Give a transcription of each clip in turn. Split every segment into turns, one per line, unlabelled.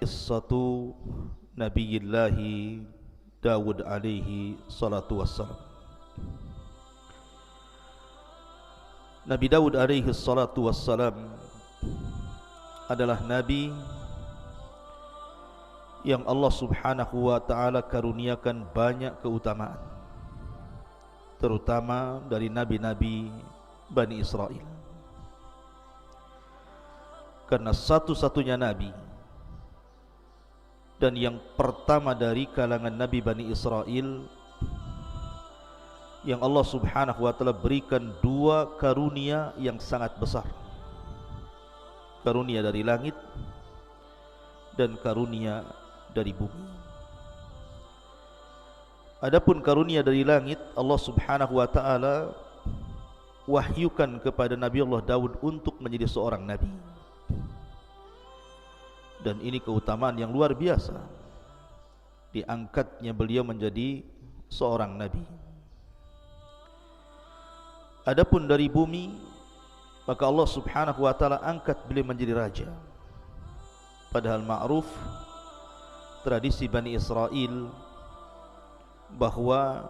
Qissatu Nabiyillahi Dawud alaihi salatu wassalam. Nabi Dawud alaihi salatu wassalam adalah nabi yang Allah subhanahu wa ta'ala karuniakan banyak keutamaan, terutama dari nabi-nabi Bani Israel. Karena satu-satunya nabi dan yang pertama dari kalangan nabi Bani Israel yang Allah subhanahu wa ta'ala berikan dua karunia yang sangat besar, karunia dari langit dan karunia dari bumi. Adapun karunia dari langit, Allah subhanahu wa ta'ala wahyukan kepada Nabi Allah Daud untuk menjadi seorang nabi. Dan ini keutamaan yang luar biasa, diangkatnya beliau menjadi seorang nabi. Adapun dari bumi, maka Allah subhanahu wa ta'ala angkat beliau menjadi raja. Padahal ma'ruf tradisi Bani Israel bahwa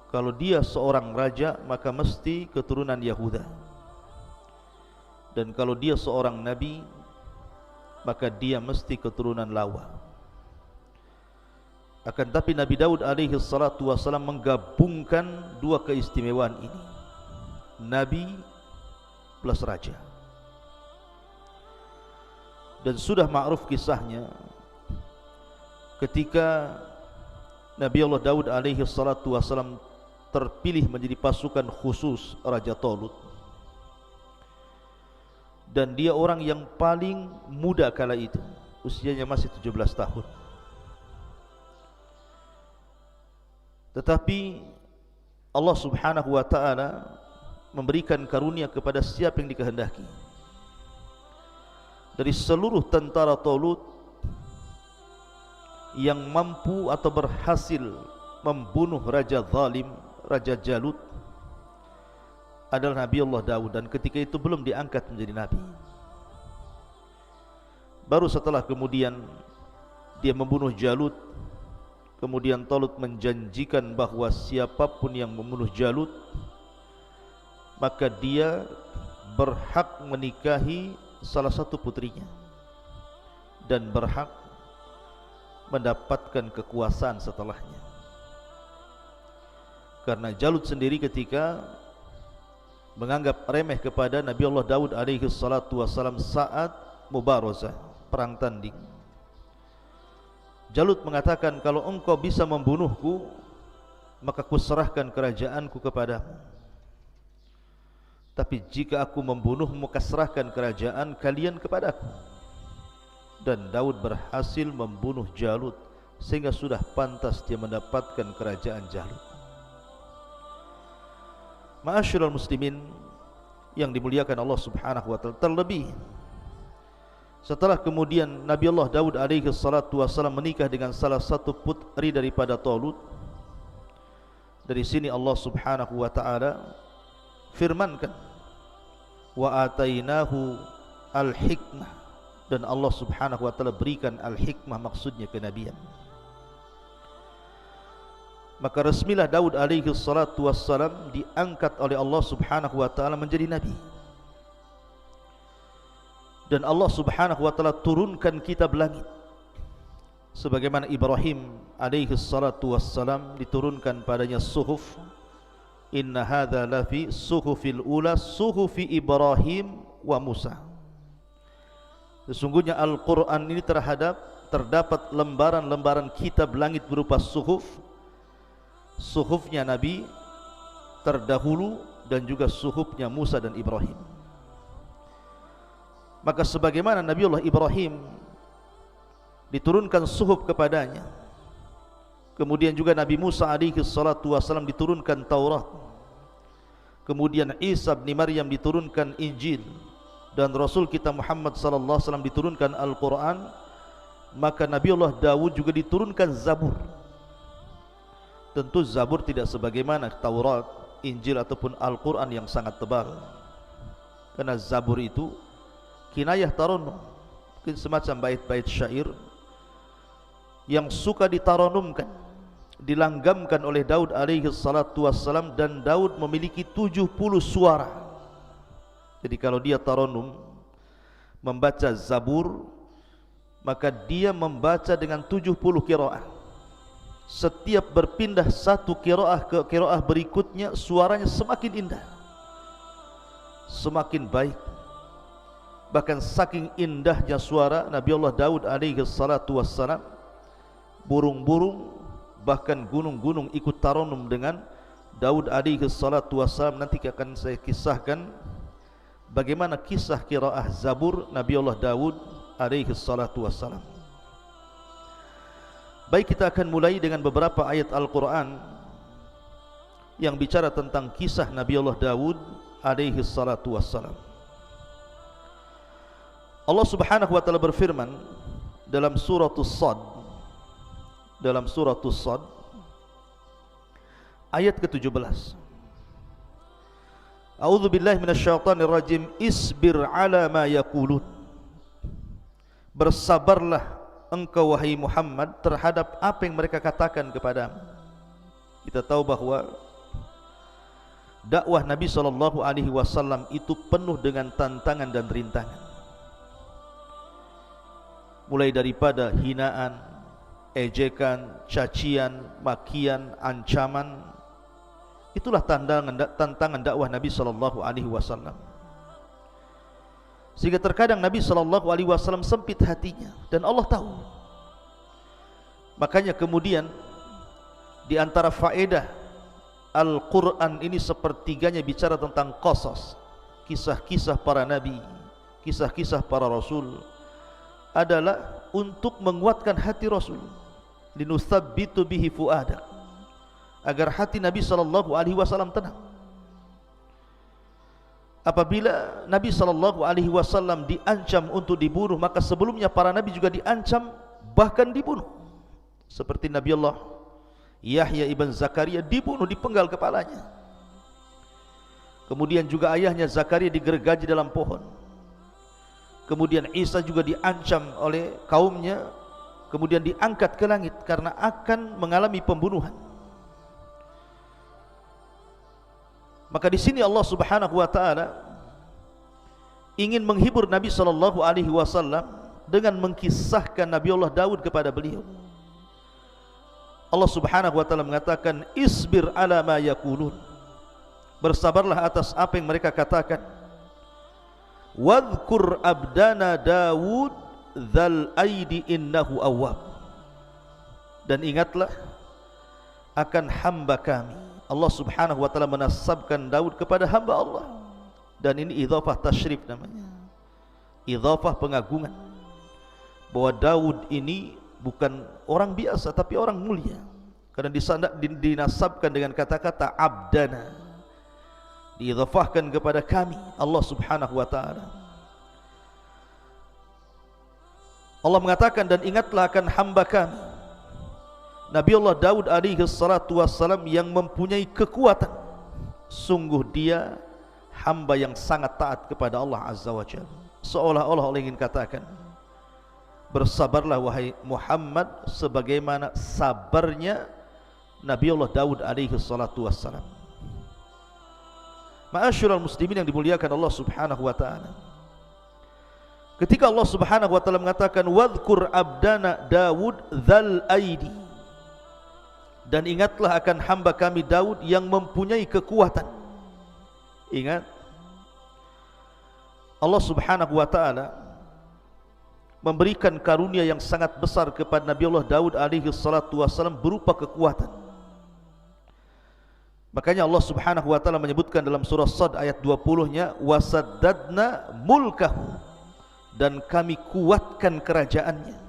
kalau dia seorang raja maka mesti keturunan Yahuda, dan kalau dia seorang nabi maka dia mesti keturunan Lawa. Akan tapi Nabi Daud alaihi salatu wassalam menggabungkan dua keistimewaan ini, nabi plus raja. Dan sudah ma'ruf kisahnya ketika Nabi Allah Daud alaihi salatu wassalam terpilih menjadi pasukan khusus Raja Talut, dan dia orang yang paling muda kala itu, usianya masih 17 tahun. Tetapi Allah subhanahu wa ta'ala memberikan karunia kepada siapa yang dikehendaki. Dari seluruh tentara Talut, yang mampu atau berhasil membunuh Raja Zalim, Raja Jalut, adalah Nabi Allah Daud. Dan ketika itu belum diangkat menjadi nabi. Baru setelah kemudian dia membunuh Jalut, kemudian Talut menjanjikan bahwa siapapun yang membunuh Jalut maka dia berhak menikahi salah satu putrinya dan berhak mendapatkan kekuasaan setelahnya. Karena Jalut sendiri ketika menganggap remeh kepada Nabi Allah Daud alaihi salatu wassalam saat mubarazah, perang tanding, Jalut mengatakan, kalau engkau bisa membunuhku maka kuserahkan kerajaanku kepadamu, tapi jika aku membunuhmu maka serahkan kerajaan kalian kepadaku. Dan Daud berhasil membunuh Jalut sehingga sudah pantas dia mendapatkan kerajaan Jalut. Ma'asyiral muslimin yang dimuliakan Allah subhanahu wa ta'ala, terlebih setelah kemudian Nabi Allah Daud alaihi salatu wassalam menikah dengan salah satu putri daripada Talut. Dari sini Allah subhanahu wa ta'ala firmankan, wa atainahu al-hikmah, dan Allah subhanahu wa ta'ala berikan al-hikmah, maksudnya kenabian. Maka resmilah Daud alaihi salatu wassalam diangkat oleh Allah subhanahu wa ta'ala menjadi nabi. Dan Allah subhanahu wa ta'ala turunkan kitab langit, sebagaimana Ibrahim alaihi salatu wassalam diturunkan padanya suhuf. Inna hadha lafi suhufil ula suhufi Ibrahim wa Musa. Sesungguhnya Al-Quran ini terdapat lembaran-lembaran kitab langit berupa suhuf, suhufnya Nabi terdahulu dan juga suhufnya Musa dan Ibrahim. Maka sebagaimana Nabi Allah Ibrahim diturunkan suhuf kepadanya, kemudian juga Nabi Musa alaihi salatu wassalam diturunkan Taurat, kemudian Isa bin Maryam diturunkan Injil, dan Rasul kita Muhammad sallallahu alaihi wasallam diturunkan Al-Quran, maka Nabi Allah Daud juga diturunkan Zabur. Tentu Zabur tidak sebagaimana Taurat, Injil ataupun Al-Quran yang sangat tebal, karena Zabur itu kinayah tarannum, mungkin semacam bait-bait syair yang suka ditaranumkan, dilanggamkan oleh Daud alaihi salatu wassalam, dan Daud memiliki 70 suara. Jadi kalau dia taranum membaca Zabur, maka dia membaca dengan 70 qiraah. Setiap berpindah satu qiraah ke qiraah berikutnya, suaranya semakin indah, semakin baik. Bahkan saking indahnya suara Nabi Allah Daud alaihi salatu wassalam, burung-burung bahkan gunung-gunung ikut taranum dengan Daud alaihi salatu wassalam. Nanti akan saya kisahkan bagaimana kisah qiraah Zabur Nabi Allah Daud alaihi salatu wassalam. Baik, kita akan mulai dengan beberapa ayat Al-Quran yang bicara tentang kisah Nabi Allah Daud alaihi salatu wassalam. Allah subhanahu wa ta'ala berfirman dalam surah As-Sad, ayat ke-17, A'udzu billahi minasyaitonir rajim. Isbir ala ma yaqulun. Bersabarlah engkau wahai Muhammad terhadap apa yang mereka katakan kepadamu. Kita tahu bahwa dakwah Nabi SAW itu penuh dengan tantangan dan rintangan, mulai daripada hinaan, ejekan, cacian, makian, ancaman. Itulah tantangan dakwah Nabi SAW. Sehingga terkadang Nabi SAW sempit hatinya, dan Allah tahu. Makanya kemudian di antara faedah Al-Quran ini sepertiganya bicara tentang qasas, kisah-kisah para nabi, kisah-kisah para rasul, adalah untuk menguatkan hati Rasul, linusabbitu bihi fuadak, agar hati Nabi SAW tenang. Apabila Nabi SAW diancam untuk dibunuh, maka sebelumnya para nabi juga diancam bahkan dibunuh. Seperti Nabi Allah Yahya ibn Zakaria dibunuh, dipenggal kepalanya. Kemudian juga ayahnya Zakaria digergaji dalam pohon. Kemudian Isa juga diancam oleh kaumnya, kemudian diangkat ke langit karena akan mengalami pembunuhan. Maka di sini Allah Subhanahu wa taala ingin menghibur Nabi SAW dengan mengkisahkan Nabi Allah Daud kepada beliau. Allah Subhanahu wa taala mengatakan, isbir ala ma yaqulun. Bersabarlah atas apa yang mereka katakan. Wadhkur abdana Daud dzal aidi innahu awwab. Dan ingatlah akan hamba kami. Allah Subhanahu wa taala menasabkan Daud kepada hamba Allah, dan ini idhafah tasyrif namanya, idhafah pengagungan, bahwa Daud ini bukan orang biasa tapi orang mulia, karena dinasabkan dengan kata-kata abdana, diidhafahkan kepada kami Allah Subhanahu wa taala. Allah mengatakan, dan ingatlah akan hamba kami Nabi Allah Daud alaihi salatu wassalam yang mempunyai kekuatan. Sungguh dia hamba yang sangat taat kepada Allah Azza wa Jalla. Seolah-olah Allah ingin katakan, bersabarlah wahai Muhammad sebagaimana sabarnya Nabi Allah Daud alaihi salatu wassalam. Ma'asyiral muslimin yang dimuliakan Allah Subhanahu wa taala, ketika Allah Subhanahu wa taala mengatakan wadhkur abdana Daud dzal aidi, dan ingatlah akan hamba kami Daud yang mempunyai kekuatan. Ingat, Allah Subhanahu wa taala memberikan karunia yang sangat besar kepada Nabi Allah Daud alaihi salatu wassalam berupa kekuatan. Makanya Allah Subhanahu wa taala menyebutkan dalam surah Sad ayat 20-nya, wasaddadna mulkahu, dan kami kuatkan kerajaannya.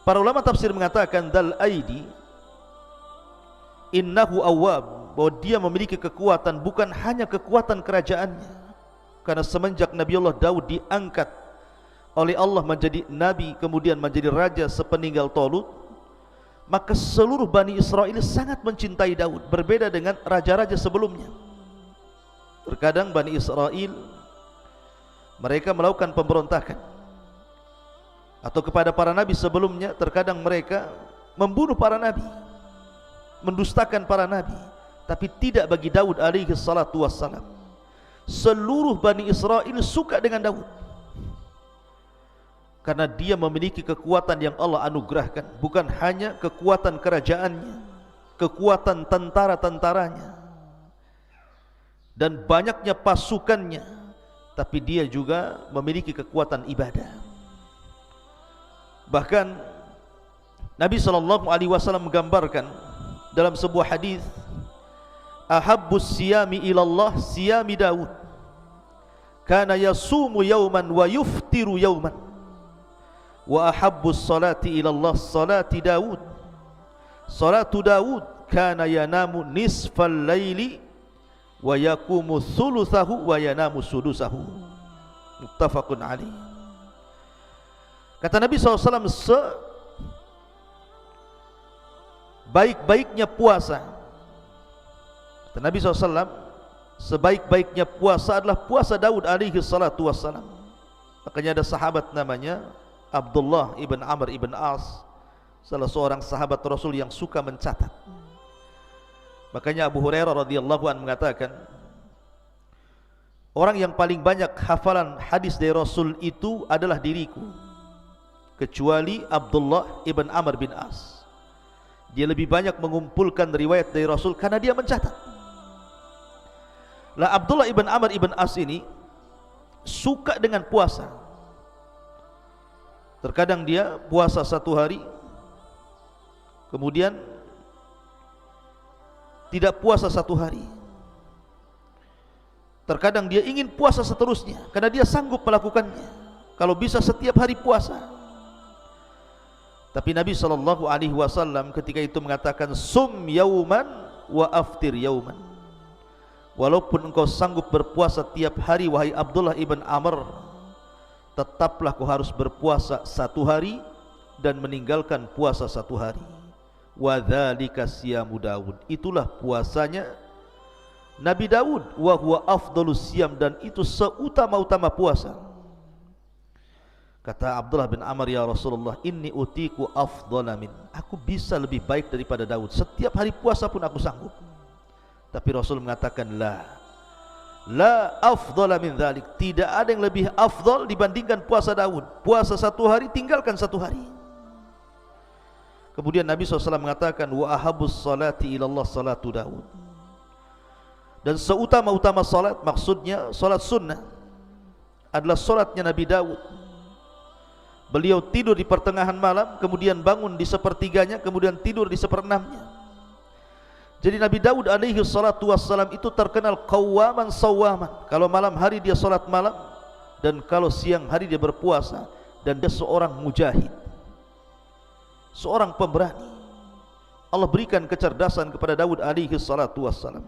Para ulama tafsir mengatakan dal aidi innahu awwab, bahwa dia memiliki kekuatan bukan hanya kekuatan kerajaannya, karena semenjak Nabi Allah Daud diangkat oleh Allah menjadi nabi, kemudian menjadi raja sepeninggal Talut, maka seluruh Bani Israel sangat mencintai Daud, berbeda dengan raja-raja sebelumnya. Terkadang Bani Israel mereka melakukan pemberontakan, atau kepada para nabi sebelumnya, terkadang mereka membunuh para nabi, mendustakan para nabi. Tapi tidak bagi Daud alaihi salatu wassalam. Seluruh Bani Israel suka dengan Daud, karena dia memiliki kekuatan yang Allah anugerahkan. Bukan hanya kekuatan kerajaannya, kekuatan tentara-tentaranya dan banyaknya pasukannya, tapi dia juga memiliki kekuatan ibadah. Bahkan Nabi SAW menggambarkan dalam sebuah hadis, ahabbus siyami ilallah siyami Daud, kana yasumu yawman wa yuftiru yawman, wa ahabbus salati ilallah salati Daud, salatu Daud kana yanamu nisfal laili wa yakumu thuluthahu wa yanamu sudusahu. Muttafaqun alaih. Kata Nabi SAW, sebaik-baiknya puasa, kata Nabi SAW, sebaik-baiknya puasa adalah puasa Daud alaihi salatu wassalam. Makanya ada sahabat namanya Abdullah ibn Amr ibn As, salah seorang sahabat Rasul yang suka mencatat. Makanya Abu Hurairah radhiyallahu anhu mengatakan, orang yang paling banyak hafalan hadis dari Rasul itu adalah diriku, kecuali Abdullah ibn Amr bin As. Dia lebih banyak mengumpulkan riwayat dari Rasul karena dia mencatat. Lah Abdullah ibn Amr ibn As ini suka dengan puasa. Terkadang dia puasa 1 hari, kemudian tidak puasa 1 hari. Terkadang dia ingin puasa seterusnya karena dia sanggup melakukannya. Kalau bisa setiap hari puasa. Tapi Nabi SAW ketika itu mengatakan, sum yauman wa aftir yauman. Walaupun engkau sanggup berpuasa tiap hari, wahai Abdullah ibn Amr, tetaplah kau harus berpuasa 1 hari dan meninggalkan puasa 1 hari. Wa dzalika siyamu Daud, itulah puasanya Nabi Daud. Wa huwa afdhalus siyam, dan itu seutama-utama puasa. Kata Abdullah bin Amr, ya Rasulullah, inni utiku afdhala min, aku bisa lebih baik daripada Daud, setiap hari puasa pun aku sanggup. Tapi Rasul mengatakan, la afdhala min dzalik, tidak ada yang lebih afdal dibandingkan puasa Daud. Puasa 1 hari, tinggalkan 1 hari. Kemudian Nabi SAW mengatakan, wa ahabus salati ilallah salatu Daud, dan seutama-utama salat, maksudnya salat sunnah, adalah salatnya Nabi Daud. Beliau tidur di pertengahan malam, kemudian bangun di sepertiganya, kemudian tidur di seperenamnya. Jadi Nabi Daud alaihi salatu wassalam itu terkenal qawwaman sawwaman. Kalau malam hari dia salat malam, dan kalau siang hari dia berpuasa. Dan dia seorang mujahid, seorang pemberani. Allah berikan kecerdasan kepada Daud alaihi salatu wassalam.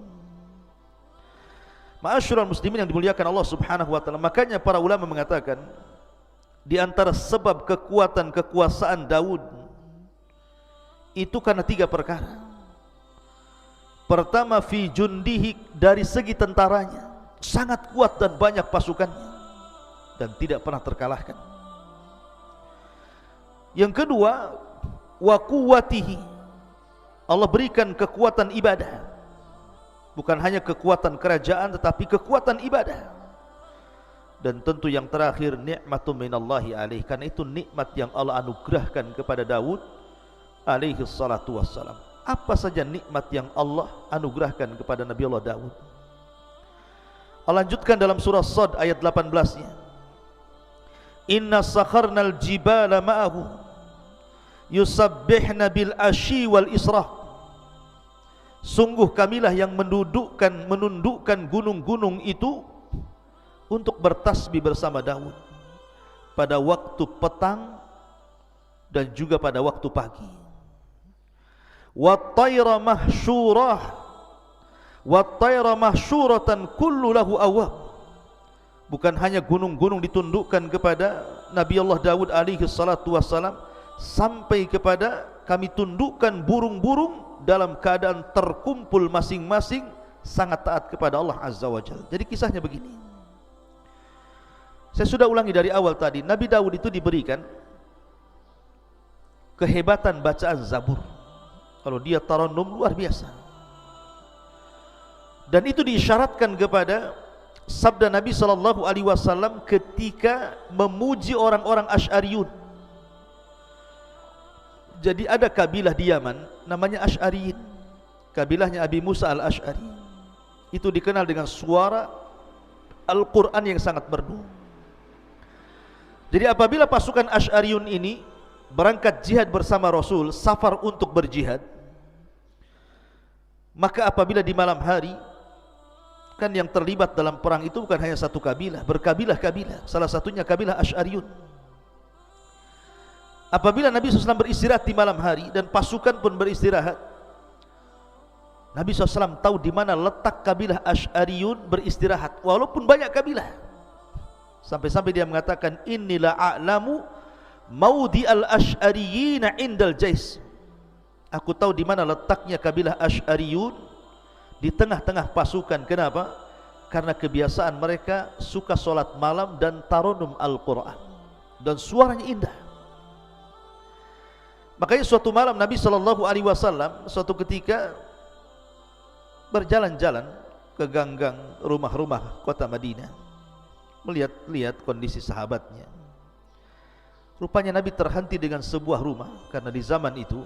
Ma'asyiral muslimin yang dimuliakan Allah subhanahu wa ta'ala. Makanya para ulama mengatakan, di antara sebab kekuatan kekuasaan Daud itu karena 3 perkara. Pertama, fi jundihi, dari segi tentaranya sangat kuat dan banyak pasukannya dan tidak pernah terkalahkan. Yang kedua, wa quwwatihi, Allah berikan kekuatan ibadah. Bukan hanya kekuatan kerajaan, tetapi kekuatan ibadah. Dan tentu yang terakhir, nikmatun minallahi alaih, karena itu nikmat yang Allah anugerahkan kepada Daud alaihi salatu wassalam. Apa saja nikmat yang Allah anugerahkan kepada Nabi Allah Daud? Allah lanjutkan dalam surah Sad ayat 18-nya, inna sakharnal jibala ma'ahu yusabbihna bil ashi wal israh, sungguh kamilah yang menundukkan gunung-gunung itu untuk bertasbih bersama Daud pada waktu petang dan juga pada waktu pagi. Wat-tayra mahsyurah, wat-tayra mahsyuratan kullu lahu awwab. Bukan hanya gunung-gunung ditundukkan kepada Nabi Allah Daud alaihi salatu wassalam, sampai kepada kami tundukkan burung-burung dalam keadaan terkumpul masing-masing sangat taat kepada Allah azza wa jalla. Jadi kisahnya begini. Saya sudah ulangi dari awal tadi, Nabi Daud itu diberikan kehebatan bacaan Zabur. Kalau dia tarannum luar biasa. Dan itu diisyaratkan kepada sabda Nabi SAW ketika memuji orang-orang Asy'ariyun. Jadi ada kabilah di Yaman namanya Asy'ariyin, kabilahnya Abi Musa al-Asy'ari. Itu dikenal dengan suara Al-Quran yang sangat merdu. Jadi apabila pasukan Asy'ariyun ini berangkat jihad bersama Rasul, safar untuk berjihad, maka apabila di malam hari, kan yang terlibat dalam perang itu bukan hanya satu kabilah, berkabilah-kabilah, salah satunya kabilah Asy'ariyun. Apabila Nabi SAW beristirahat di malam hari dan pasukan pun beristirahat, Nabi SAW tahu di mana letak kabilah Asy'ariyun beristirahat, walaupun banyak kabilah. Sampai-sampai dia mengatakan, Inilah a'lamu maudi al-Asy'ariyina indal jais. Aku tahu di mana letaknya kabilah Asy'ariyun di tengah-tengah pasukan. Kenapa? Karena kebiasaan mereka suka solat malam dan tarannum Al-Quran, dan suaranya indah. Makanya suatu malam Nabi SAW suatu ketika berjalan-jalan ke ganggang rumah-rumah kota Madinah, melihat-lihat kondisi sahabatnya. Rupanya Nabi terhenti dengan sebuah rumah, karena di zaman itu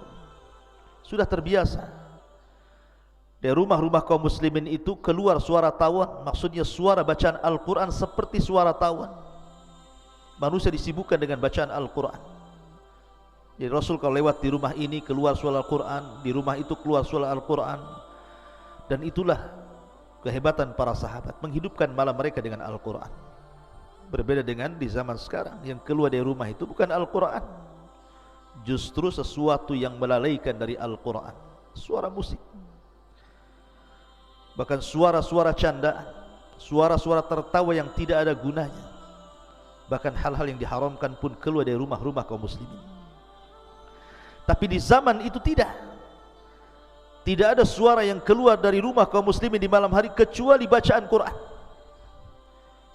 sudah terbiasa dari rumah-rumah kaum muslimin itu keluar suara tawan, maksudnya suara bacaan Al-Quran seperti suara tawan. Manusia disibukkan dengan bacaan Al-Quran. Jadi Rasul kalau lewat di rumah ini keluar suara Al-Quran, di rumah itu keluar suara Al-Quran. Dan itulah kehebatan para sahabat, menghidupkan malam mereka dengan Al-Quran. Berbeda dengan di zaman sekarang, yang keluar dari rumah itu bukan Al-Quran, justru sesuatu yang melalaikan dari Al-Quran, suara musik, bahkan suara-suara candaan, suara-suara tertawa yang tidak ada gunanya. Bahkan hal-hal yang diharamkan pun keluar dari rumah-rumah kaum muslimin. Tapi di zaman itu tidak ada suara yang keluar dari rumah kaum muslimin di malam hari kecuali bacaan Quran.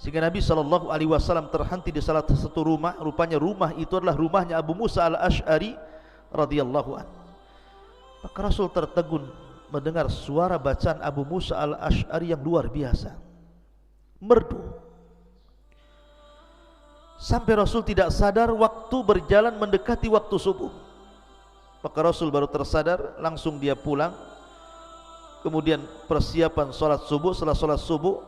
Sehingga Nabi SAW terhenti di salah satu rumah. Rupanya rumah itu adalah rumahnya Abu Musa al-Asy'ari radhiyallahu anhu. Maka Rasul tertegun mendengar suara bacaan Abu Musa al-Asy'ari yang luar biasa, merdu. Sampai Rasul tidak sadar waktu berjalan mendekati waktu subuh. Maka Rasul baru tersadar, langsung dia pulang. Kemudian persiapan sholat subuh. Setelah sholat subuh,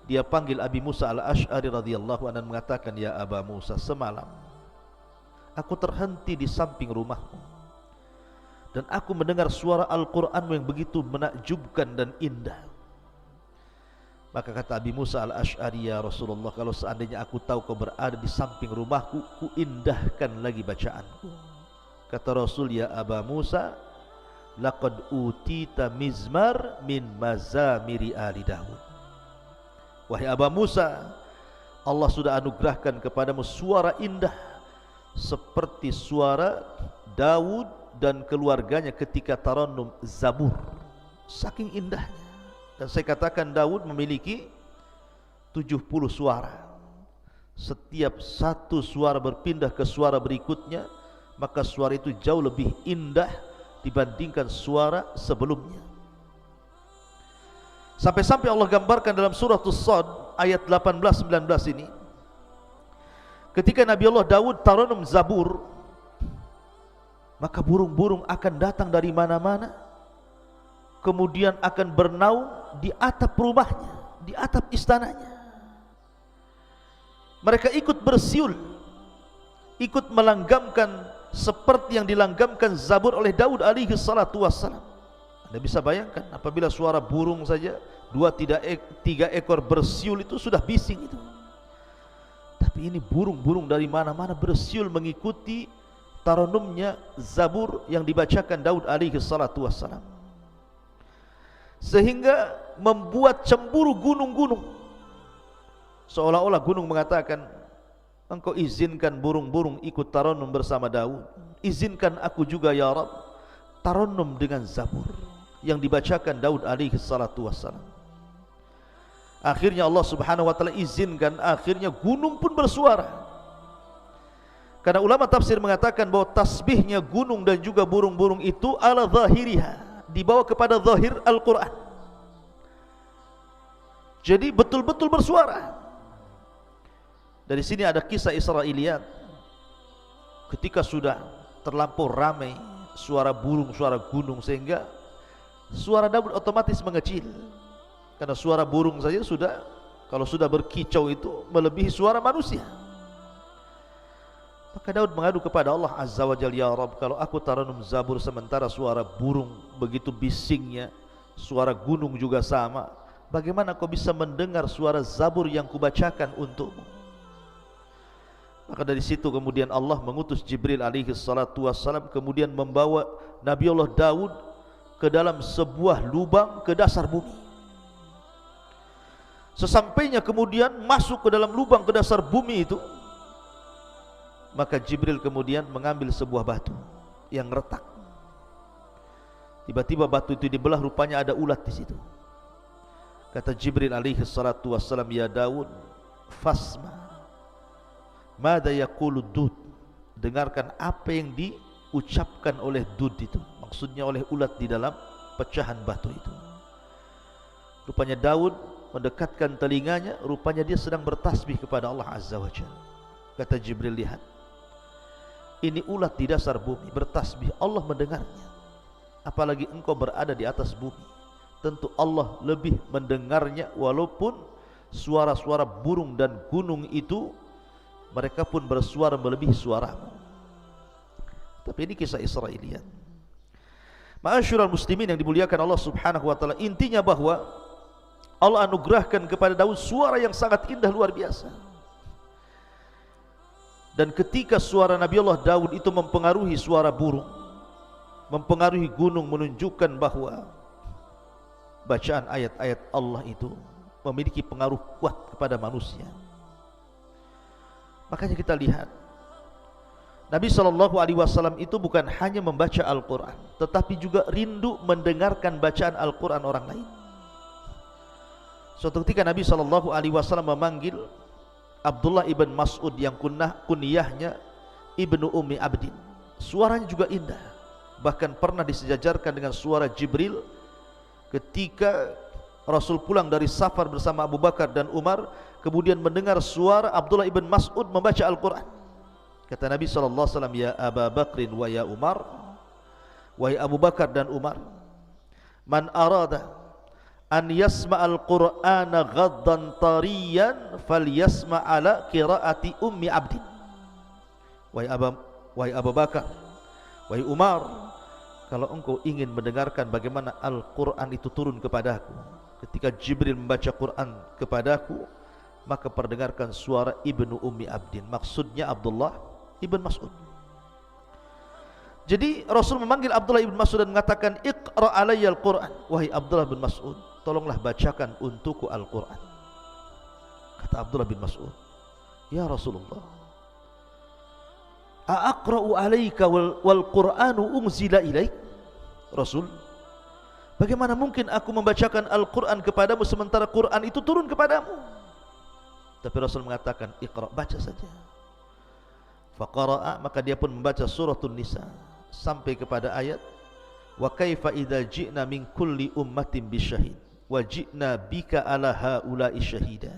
dia panggil Abi Musa al-Asy'ari radhiyallahu anhu dan mengatakan, Ya Aba Musa, semalam aku terhenti di samping rumahmu dan aku mendengar suara Al-Quranmu yang begitu menakjubkan dan indah. Maka kata Abi Musa al-Asy'ari, Ya Rasulullah, kalau seandainya aku tahu kau berada di samping rumahku, ku indahkan lagi bacaanku. Kata Rasul, Ya Aba Musa, laqad utita mizmar min mazamiri ali Daud. Wahai Aba Musa, Allah sudah anugerahkan kepadamu suara indah seperti suara Daud dan keluarganya ketika tarannum Zabur. Saking indahnya. Dan saya katakan Daud memiliki 70 suara. Setiap satu suara berpindah ke suara berikutnya, maka suara itu jauh lebih indah dibandingkan suara sebelumnya. Sampai-sampai Allah gambarkan dalam surah As-Sad ayat 18-19 ini, ketika Nabi Allah Daud tarannum Zabur, maka burung-burung akan datang dari mana-mana, kemudian akan bernaung di atap rumahnya, di atap istananya. Mereka ikut bersiul, ikut melanggamkan seperti yang dilanggamkan Zabur oleh Daud alaihi salatu wassalam. Anda bisa bayangkan apabila suara burung saja 2-3 ekor bersiul itu sudah bising itu. Tapi ini burung-burung dari mana-mana bersiul mengikuti tarannumnya Zabur yang dibacakan Daud alaihi salatu wassalam, sehingga membuat cemburu gunung-gunung. Seolah-olah gunung mengatakan, Engkau izinkan burung-burung ikut tarannum bersama Daud, izinkan aku juga ya Rabb tarannum dengan Zabur yang dibacakan Daud alaihi salatu wassalam. Akhirnya Allah subhanahu wa ta'ala izinkan, akhirnya gunung pun bersuara. Karena ulama tafsir mengatakan bahwa tasbihnya gunung dan juga burung-burung itu ala zahiriha, dibawa kepada zahir Al-Quran. Jadi betul-betul bersuara. Dari sini ada kisah Israiliyat. Ketika sudah terlampau ramai suara burung, suara gunung, sehingga suara Daud otomatis mengecil. Karena suara burung saja sudah, kalau sudah berkicau itu melebihi suara manusia. Maka Daud mengadu kepada Allah Azza wa Jalla, ya Rabb, kalau aku taranum zabur sementara suara burung begitu bisingnya, suara gunung juga sama, bagaimana kau bisa mendengar suara zabur yang kubacakan untukmu? Maka dari situ kemudian Allah mengutus Jibril alaihi salatu wassalam, kemudian membawa Nabi Allah Daud ke dalam sebuah lubang ke dasar bumi. Sesampainya kemudian masuk ke dalam lubang ke dasar bumi itu, maka Jibril kemudian mengambil sebuah batu yang retak. Tiba-tiba batu itu dibelah, rupanya ada ulat di situ. Kata Jibril alaihi salatu wassalam, ya Daud, fasma mada yaqulu dud, dengarkan apa yang diucapkan oleh dud itu, maksudnya oleh ulat di dalam pecahan batu itu. Rupanya Daud mendekatkan telinganya, rupanya dia sedang bertasbih kepada Allah Azza wa Jalla. Kata Jibril, lihat, ini ulat di dasar bumi bertasbih, Allah mendengarnya. Apalagi engkau berada di atas bumi, tentu Allah lebih mendengarnya. Walaupun suara-suara burung dan gunung itu, mereka pun bersuara melebihi suaramu. Tapi ini kisah Israiliyat. Ma'asyiral muslimin yang dimuliakan Allah Subhanahu wa taala, intinya bahwa Allah anugerahkan kepada Daud suara yang sangat indah, luar biasa. Dan ketika suara Nabi Allah Daud itu mempengaruhi suara burung, mempengaruhi gunung, menunjukkan bahwa bacaan ayat-ayat Allah itu memiliki pengaruh kuat kepada manusia. Makanya kita lihat Nabi SAW itu bukan hanya membaca Al-Quran, tetapi juga rindu mendengarkan bacaan Al-Quran orang lain. Suatu ketika Nabi SAW memanggil Abdullah ibn Mas'ud yang kunyahnya Ibnu Ummi Abdin. Suaranya juga indah, bahkan pernah disejajarkan dengan suara Jibril ketika Rasul pulang dari safar bersama Abu Bakar dan Umar, kemudian mendengar suara Abdullah ibn Mas'ud membaca Al-Quran. Kata Nabi SAW, ya Aba Bakrin wa ya Umar, wahai Abu Bakar dan Umar, man arada an yasma'al Qur'ana ghaddan tariyan falyasma' ala qiraati Ummi Abdin. Wahai Abu Bakar, wahai Umar, kalau engkau ingin mendengarkan bagaimana Al-Quran itu turun kepadaku, ketika Jibril membaca Quran kepadaku, maka perdengarkan suara Ibnu Ummi Abdin, maksudnya Abdullah ibn Mas'ud. Jadi Rasul memanggil Abdullah ibn Mas'ud dan mengatakan, Iqra alayya Al-Quran, wahai Abdullah bin Mas'ud, tolonglah bacakan untukku Al-Quran. Kata Abdullah bin Mas'ud, ya Rasulullah, a'aqra'u alayka wal Qur'anu unzila ilaik? Rasul, bagaimana mungkin aku membacakan Al-Quran kepadamu sementara Quran itu turun kepadamu? Tapi Rasul mengatakan, Iqra, baca saja. Faqara'a, maka dia pun membaca suratul Nisa sampai kepada ayat, wa kaifa idza ji'na min kulli ummatin bisyahid wa ji'na bika ala haula'i syahida.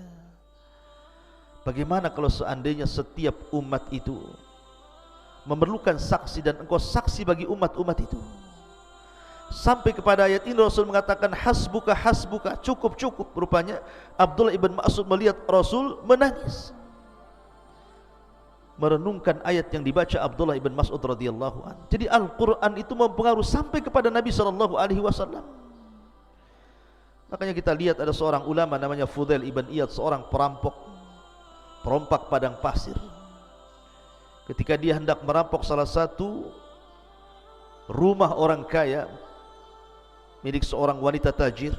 Bagaimana kalau seandainya setiap umat itu memerlukan saksi dan engkau saksi bagi umat-umat itu? Sampai kepada ayat ini Rasul mengatakan, hasbuka hasbuka, cukup cukup. Rupanya Abdullah ibn Mas'ud melihat Rasul menangis, merenungkan ayat yang dibaca Abdullah ibn Mas'ud radhiyallahu anhu. Jadi Al-Quran itu mempengaruhi sampai kepada Nabi SAW. Makanya kita lihat ada seorang ulama namanya Fudail ibn Iyad, seorang perompak padang pasir. Ketika dia hendak merampok salah satu rumah orang kaya milik seorang wanita tajir,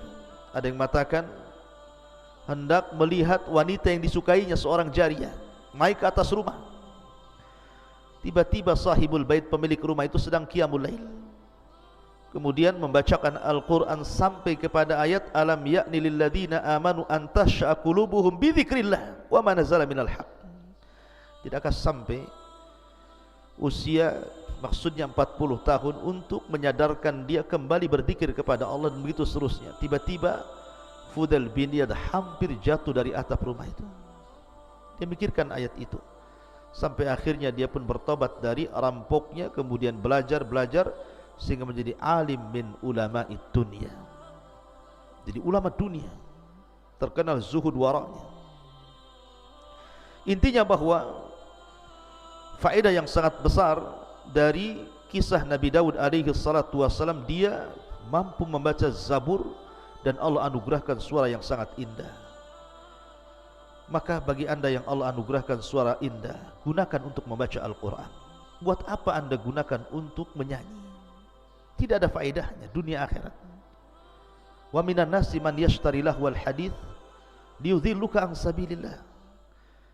ada yang mengatakan hendak melihat wanita yang disukainya, seorang jariyah, naik ke atas rumah. Tiba-tiba sahibul bait, pemilik rumah itu sedang qiyamul lail, kemudian membacakan Al-Quran sampai kepada ayat alam ya'ni lilladzina amanu an tash'a qulubuhum bi dzikrillah wa ma nazala minal haq. Tidakkah sampai usia maksudnya 40 tahun untuk menyadarkan dia kembali berzikir kepada Allah dan begitu seterusnya. Tiba-tiba Fudail bin Iyad hampir jatuh dari atap rumah itu. Dia mikirkan ayat itu. Sampai akhirnya dia pun bertobat dari rampoknya, kemudian belajar sehingga menjadi alim min ulama'i dunia. Jadi ulama dunia, terkenal zuhud wara'nya. Intinya bahwa faedah yang sangat besar dari kisah Nabi Daud alaihi salatu wassalam, dia mampu membaca Zabur dan Allah anugerahkan suara yang sangat indah. Maka bagi anda yang Allah anugerahkan suara indah, gunakan untuk membaca Al-Quran. Buat apa anda gunakan untuk menyanyi? Tidak ada faedahnya dunia akhirat. Wa minan nasi man yashtari lahwal hadith liyudhilluka an sabilillah.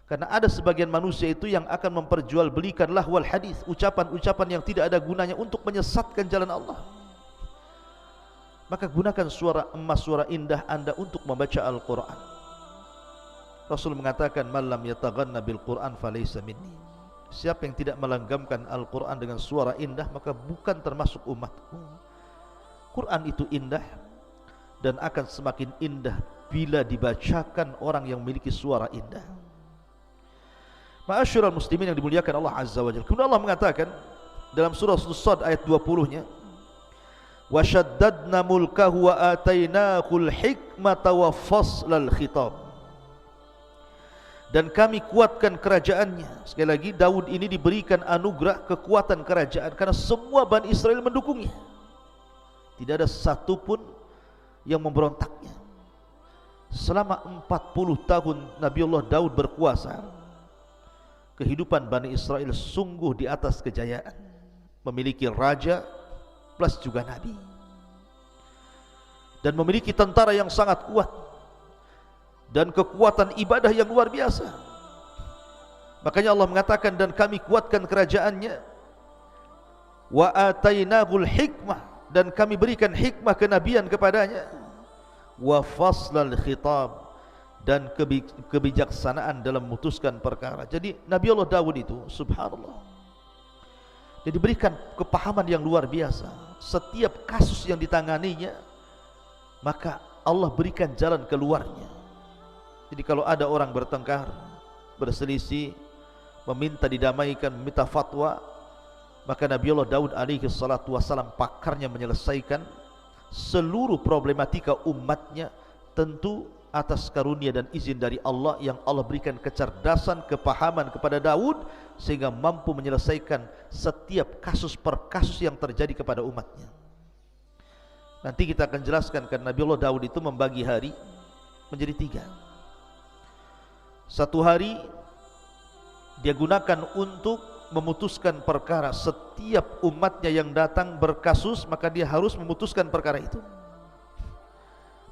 Karena ada sebagian manusia itu yang akan memperjualbelikan lahwal hadith, ucapan-ucapan yang tidak ada gunanya untuk menyesatkan jalan Allah. Maka gunakan suara emas, suara indah anda untuk membaca Al-Quran. Rasul mengatakan, "Man lam yataghanna bil Qur'an falaysa minni." Siapa yang tidak melanggamkan Al-Quran dengan suara indah, maka bukan termasuk umatku. Quran itu indah dan akan semakin indah bila dibacakan orang yang memiliki suara indah. Ma'asyiral muslimin yang dimuliakan Allah Azza wa Jalla. Kemudian Allah mengatakan dalam surah As-Sad ayat 20-nya, "Wa shaddadna mulkahu wa atainahul hikmata wa faslal khitab." Dan kami kuatkan kerajaannya. Sekali lagi, Daud ini diberikan anugerah kekuatan kerajaan karena semua Bani Israel mendukungnya. Tidak ada satupun yang memberontaknya. Selama 40 tahun Nabiullah Daud berkuasa, kehidupan Bani Israel sungguh di atas kejayaan. Memiliki raja plus juga nabi, dan memiliki tentara yang sangat kuat dan kekuatan ibadah yang luar biasa. Makanya Allah mengatakan, dan kami kuatkan kerajaannya, wa atainahul hikmah, dan kami berikan hikmah kenabian kepadanya, wa faslal khitab, dan kebijaksanaan dalam memutuskan perkara. Jadi Nabi Allah Daud itu subhanallah, dia diberikan kepahaman yang luar biasa. Setiap kasus yang ditanganinya, maka Allah berikan jalan keluarnya. Jadi kalau ada orang bertengkar, berselisih, meminta didamaikan, meminta fatwa, maka Nabi Allah Daud alaihi salatu wassalam pakarnya menyelesaikan seluruh problematika umatnya, tentu atas karunia dan izin dari Allah yang Allah berikan kecerdasan, kepahaman kepada Daud sehingga mampu menyelesaikan setiap kasus per kasus yang terjadi kepada umatnya. Nanti kita akan jelaskan, karena Nabi Allah Daud itu membagi hari menjadi 3. Satu hari dia gunakan untuk memutuskan perkara. Setiap umatnya yang datang berkasus, maka dia harus memutuskan perkara itu,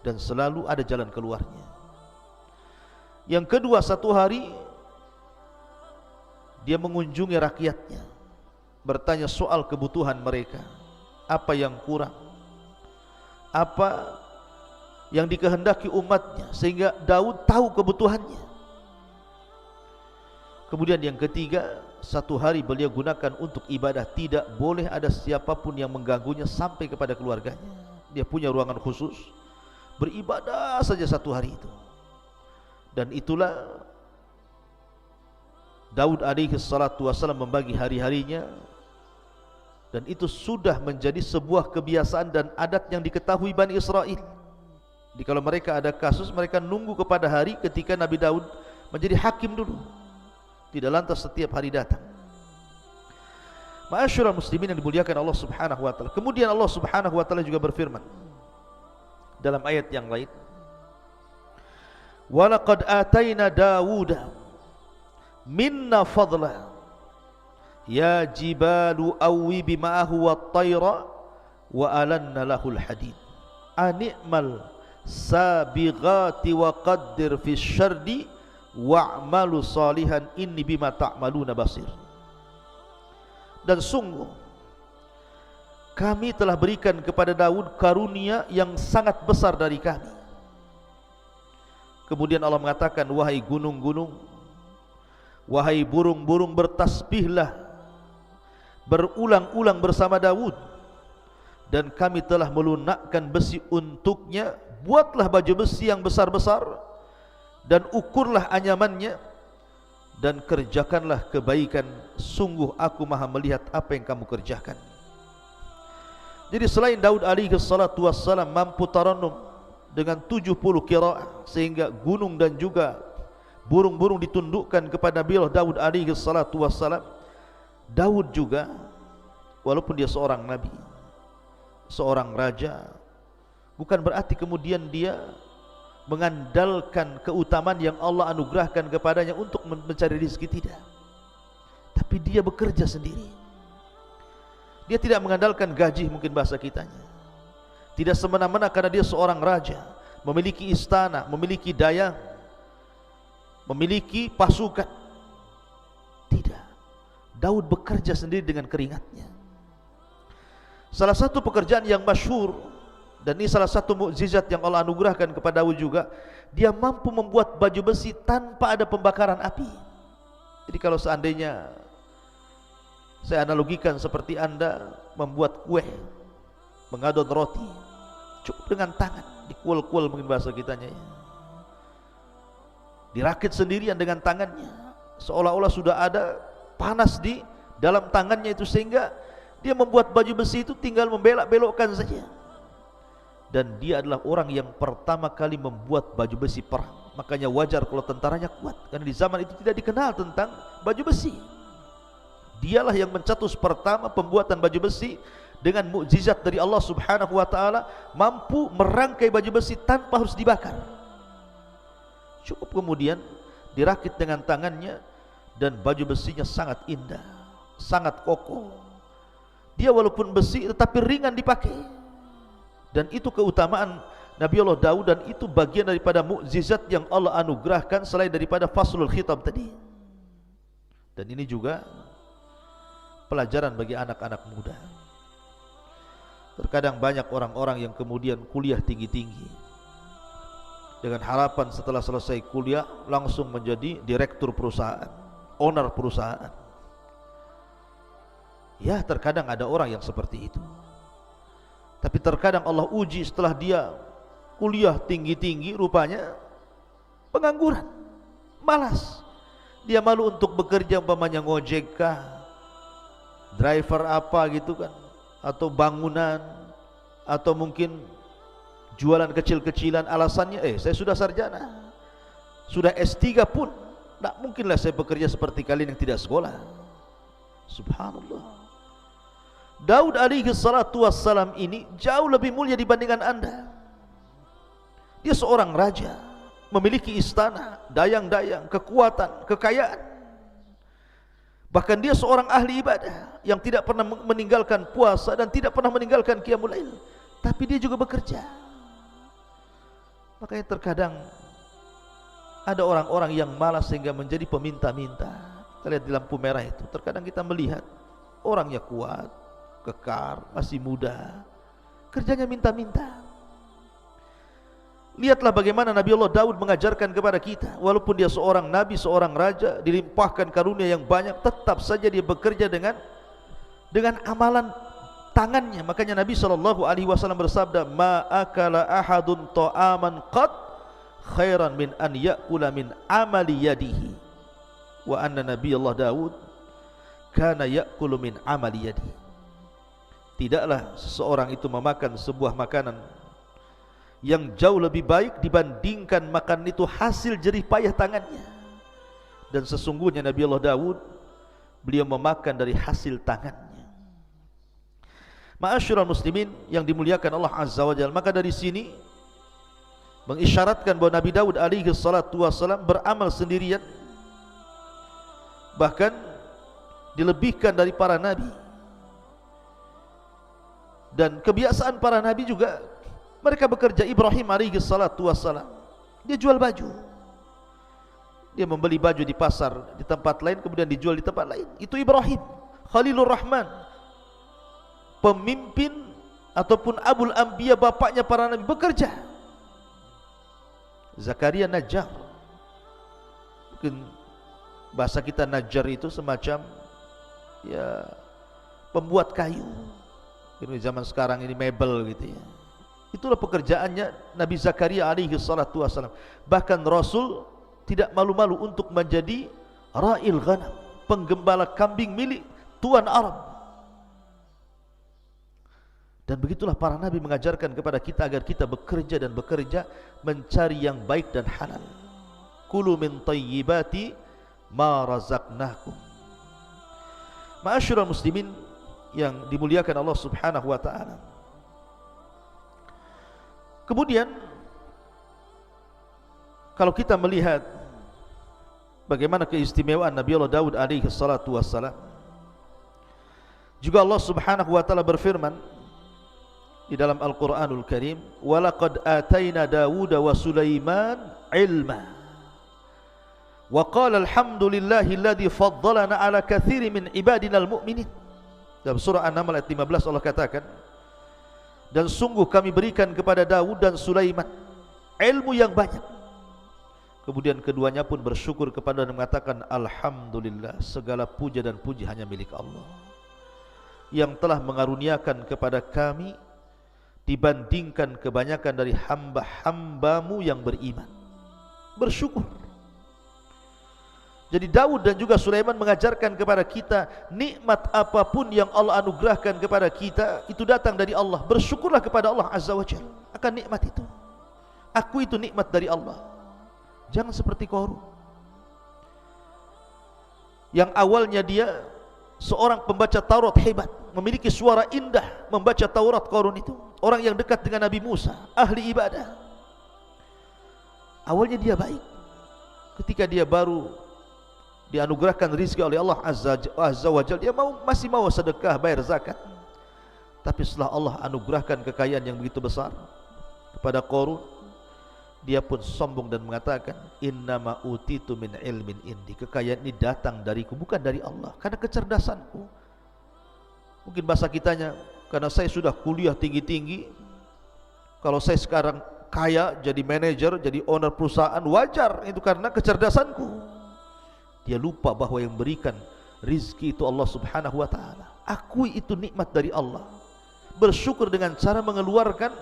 dan selalu ada jalan keluarnya. Yang kedua, satu hari dia mengunjungi rakyatnya, bertanya soal kebutuhan mereka, apa yang kurang, apa yang dikehendaki umatnya, sehingga Daud tahu kebutuhannya. Kemudian yang ketiga, satu hari beliau gunakan untuk ibadah. Tidak boleh ada siapapun yang mengganggunya sampai kepada keluarganya. Dia punya ruangan khusus, beribadah saja satu hari itu. Dan itulah Daud alaihi salatu wassalam membagi hari-harinya. Dan itu sudah menjadi sebuah kebiasaan dan adat yang diketahui Bani Israel. Jadi kalau mereka ada kasus, mereka nunggu kepada hari ketika Nabi Daud menjadi hakim dulu, tidak lantas setiap hari datang. Ma'asyiral muslimin yang dimuliakan Allah Subhanahu wa taala. Kemudian Allah Subhanahu wa taala juga berfirman dalam ayat yang lain, "Wa laqad ataina Dawuda minna fadla ya jibalu awwibi ma'ahu wat-tayra wa alanna lahul hadid ani'mal sabighati wa qaddir fis syardi wa'malu salihan inni bima ta'maluna basir." Dan sungguh kami telah berikan kepada Daud karunia yang sangat besar dari kami. Kemudian Allah mengatakan, wahai gunung-gunung, wahai burung-burung, bertasbihlah berulang-ulang bersama Daud, dan kami telah melunakkan besi untuknya. Buatlah baju besi yang besar-besar dan ukurlah anyamannya, dan kerjakanlah kebaikan. Sungguh aku maha melihat apa yang kamu kerjakan. Jadi selain Daud alaihi salatu wassalam mampu tarannum dengan 70 qiraah, sehingga gunung dan juga burung-burung ditundukkan kepada Nabi Daud alaihi salatu wassalam, Daud juga walaupun dia seorang nabi, seorang raja, bukan berarti kemudian dia mengandalkan keutamaan yang Allah anugerahkan kepadanya untuk mencari rezeki, tidak. Tapi dia bekerja sendiri. Dia tidak mengandalkan gaji, mungkin bahasa kitanya. Tidak semena-mena karena dia seorang raja, memiliki istana, memiliki daya, memiliki pasukan. Tidak. Daud bekerja sendiri dengan keringatnya. Salah satu pekerjaan yang masyhur, dan ini salah satu mukjizat yang Allah anugerahkan kepada Daud juga, dia mampu membuat baju besi tanpa ada pembakaran api. Jadi kalau seandainya saya analogikan seperti Anda membuat kue, mengadon roti, cukup dengan tangan, dikuel-kuel mungkin bahasa kitanya ya, dirakit sendirian dengan tangannya, seolah-olah sudah ada panas di dalam tangannya itu, sehingga dia membuat baju besi itu tinggal membelok-belokkan saja. Dan dia adalah orang yang pertama kali membuat baju besi perang. Makanya wajar kalau tentaranya kuat, karena di zaman itu tidak dikenal tentang baju besi. Dialah yang mencetus pertama pembuatan baju besi dengan mukjizat dari Allah Subhanahu wa taala, mampu merangkai baju besi tanpa harus dibakar. Cukup kemudian dirakit dengan tangannya, dan baju besinya sangat indah, sangat kokoh. Dia walaupun besi tetapi ringan dipakai. Dan itu keutamaan Nabi Allah Daud, dan itu bagian daripada mukjizat yang Allah anugerahkan selain daripada faslul khitab tadi. Dan ini juga pelajaran bagi anak-anak muda. Terkadang banyak orang-orang yang kemudian kuliah tinggi-tinggi dengan harapan setelah selesai kuliah langsung menjadi direktur perusahaan, owner perusahaan. Ya, terkadang ada orang yang seperti itu. Tapi terkadang Allah uji setelah dia kuliah tinggi-tinggi, rupanya pengangguran, malas. Dia malu untuk bekerja, umpamanya ngojek kah, driver apa gitu kan, atau bangunan, atau mungkin jualan kecil-kecilan. Alasannya, saya sudah sarjana, sudah S3 pun, tak mungkinlah saya bekerja seperti kalian yang tidak sekolah. Subhanallah. Daud alaihi salatu wassalam ini jauh lebih mulia dibandingkan Anda. Dia seorang raja, memiliki istana, dayang-dayang, kekuatan, kekayaan. Bahkan dia seorang ahli ibadah yang tidak pernah meninggalkan puasa dan tidak pernah meninggalkan qiyamul lail. Tapi dia juga bekerja. Makanya terkadang ada orang-orang yang malas sehingga menjadi peminta-minta. Kita lihat di lampu merah itu, terkadang kita melihat orangnya kuat, kekar, masih muda, kerjanya minta-minta. Lihatlah bagaimana Nabi Allah Daud mengajarkan kepada kita, walaupun dia seorang nabi, seorang raja, dilimpahkan karunia yang banyak, tetap saja dia bekerja dengan amalan tangannya. Makanya Nabi SAW bersabda, ma akala ahadun ta'aman qad khairan min an ya'kula min amali yadihi, wa anna Nabi Allah Daud kana ya'kulu min amali yadihi. Tidaklah seseorang itu memakan sebuah makanan yang jauh lebih baik dibandingkan makan itu hasil jerih payah tangannya. Dan sesungguhnya Nabi Allah Daud, beliau memakan dari hasil tangannya. Ma'asyiral muslimin yang dimuliakan Allah Azza wa Jalla, maka dari sini mengisyaratkan bahwa Nabi Daud alaihi salatu wassalam beramal sendirian, bahkan dilebihkan dari para nabi. Dan kebiasaan para nabi juga, mereka bekerja. Ibrahim alaihi salatu wassalam, dia jual baju. Dia membeli baju di pasar di tempat lain, kemudian dijual di tempat lain. Itu Ibrahim Khalilur Rahman, pemimpin ataupun Abul Anbiya, bapaknya para nabi, bekerja. Zakaria Najjar, mungkin bahasa kita Najjar itu semacam ya pembuat kayu. Ini zaman sekarang ini mebel gitu ya. Itulah pekerjaannya Nabi Zakaria alaihi salatu wassalam. Bahkan Rasul tidak malu-malu untuk menjadi ra'il ghanam, penggembala kambing milik tuan Arab. Dan begitulah para nabi mengajarkan kepada kita agar kita bekerja dan bekerja mencari yang baik dan halal. Kulu min tayyibati ma razaqnakum. Ma'asyiral muslimin yang dimuliakan Allah Subhanahu wa taala. Kemudian kalau kita melihat bagaimana keistimewaan Nabi Allah Daud alaihi salatu wassalam, juga Allah Subhanahu wa taala berfirman di dalam Al-Qur'anul Karim, "Wa laqad atayna Dawuda wa Sulaiman ilma." Wa qala alhamdulillahi alladhi faddalana ala katsirin min ibadinal mu'minin. Dalam surah An-Naml ayat 15 Allah katakan, dan sungguh kami berikan kepada Daud dan Sulaiman ilmu yang banyak. Kemudian keduanya pun bersyukur kepada dan mengatakan, alhamdulillah, segala puja dan puji hanya milik Allah yang telah mengaruniakan kepada kami dibandingkan kebanyakan dari hamba-hambamu yang beriman. Bersyukur. Jadi Daud dan juga Sulaiman mengajarkan kepada kita, nikmat apapun yang Allah anugerahkan kepada kita itu datang dari Allah. Bersyukurlah kepada Allah Azza wa Jalla akan nikmat itu. Aku itu nikmat dari Allah. Jangan seperti Qarun, yang awalnya dia seorang pembaca Taurat hebat, memiliki suara indah membaca Taurat. Qarun itu orang yang dekat dengan Nabi Musa, ahli ibadah. Awalnya dia baik. Ketika dia baru dianugerahkan rizki oleh Allah Azza wa Jalla, dia masih mau sedekah, bayar zakat. Tapi setelah Allah anugerahkan kekayaan yang begitu besar kepada Qarun, dia pun sombong dan mengatakan, innama utitu min ilmin indi. Kekayaan ini datang dariku, bukan dari Allah, karena kecerdasanku. Mungkin bahasa kitanya, karena saya sudah kuliah tinggi-tinggi, kalau saya sekarang kaya, jadi manajer, jadi owner perusahaan, wajar itu karena kecerdasanku. Dia lupa bahwa yang berikan rizki itu Allah Subhanahu wa ta'ala. Akui itu nikmat dari Allah. Bersyukur dengan cara mengeluarkan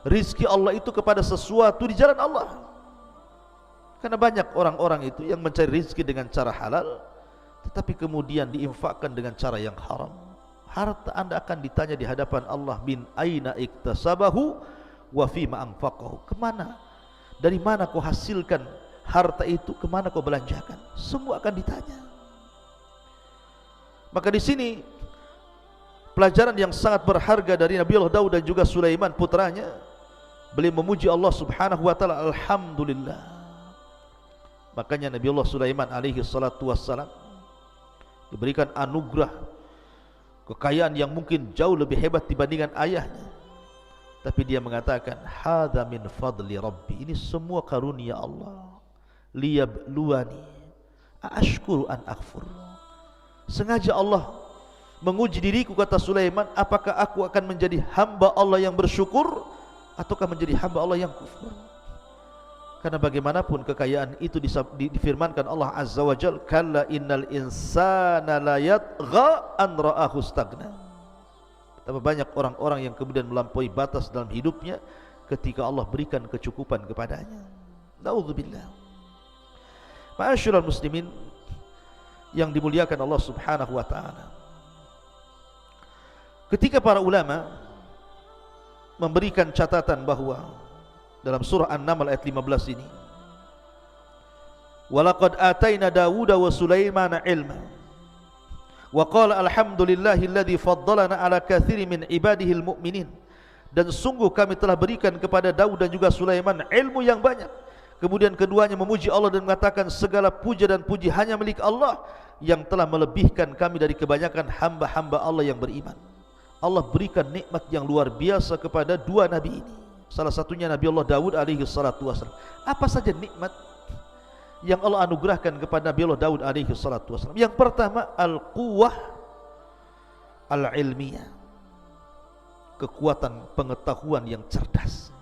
rizki Allah itu kepada sesuatu di jalan Allah. Karena banyak orang-orang itu yang mencari rizki dengan cara halal, tetapi kemudian diinfakkan dengan cara yang haram. Harta anda akan ditanya di hadapan Allah, min aina iktasabahu wa fima anfaqahu. Kemana? Dari mana kau hasilkan harta itu, kemana kau belanjakan? Semua akan ditanya. Maka di sini pelajaran yang sangat berharga dari Nabi Allah Daud dan juga Sulaiman putranya. Beliau memuji Allah Subhanahu wa ta'ala, alhamdulillah. Makanya Nabi Allah Sulaiman alaihi salatu wassalam diberikan anugerah kekayaan yang mungkin jauh lebih hebat dibandingkan ayahnya. Tapi dia mengatakan, hadza min fadli rabbi. Ini semua karunia Allah. Liyabluwani aashkuru an akfur. Sengaja Allah menguji diriku, kata Sulaiman, apakah aku akan menjadi hamba Allah yang bersyukur ataukah menjadi hamba Allah yang kufur. Karena bagaimanapun kekayaan itu difirmankan Allah Azza wa Jalla, kalla innal insana la yatgha an ra'ahu stagna. Betapa banyak orang-orang yang kemudian melampaui batas dalam hidupnya ketika Allah berikan kecukupan kepadanya. Na'udzubillah. Ma'asyiral muslimin yang dimuliakan Allah Subhanahu wa ta'ala, ketika para ulama memberikan catatan bahwa dalam surah An-Naml ayat 15 ini, walaqad atayna Dawuda wa Sulaimana ilma wa qala alhamdulillahilladzi faddalana ala katsirin min ibadihil mu'minin. Dan sungguh kami telah berikan kepada Daud dan juga Sulaiman ilmu yang banyak. Kemudian keduanya memuji Allah dan mengatakan, segala puja dan puji hanya milik Allah yang telah melebihkan kami dari kebanyakan hamba-hamba Allah yang beriman. Allah berikan nikmat yang luar biasa kepada dua nabi ini. Salah satunya Nabi Allah Daud alaihi salatu wassalam. Apa saja nikmat yang Allah anugerahkan kepada Nabi Allah Daud alaihi salatu wassalam? Yang pertama, al-quwwah al-ilmiyah, kekuatan pengetahuan yang cerdas.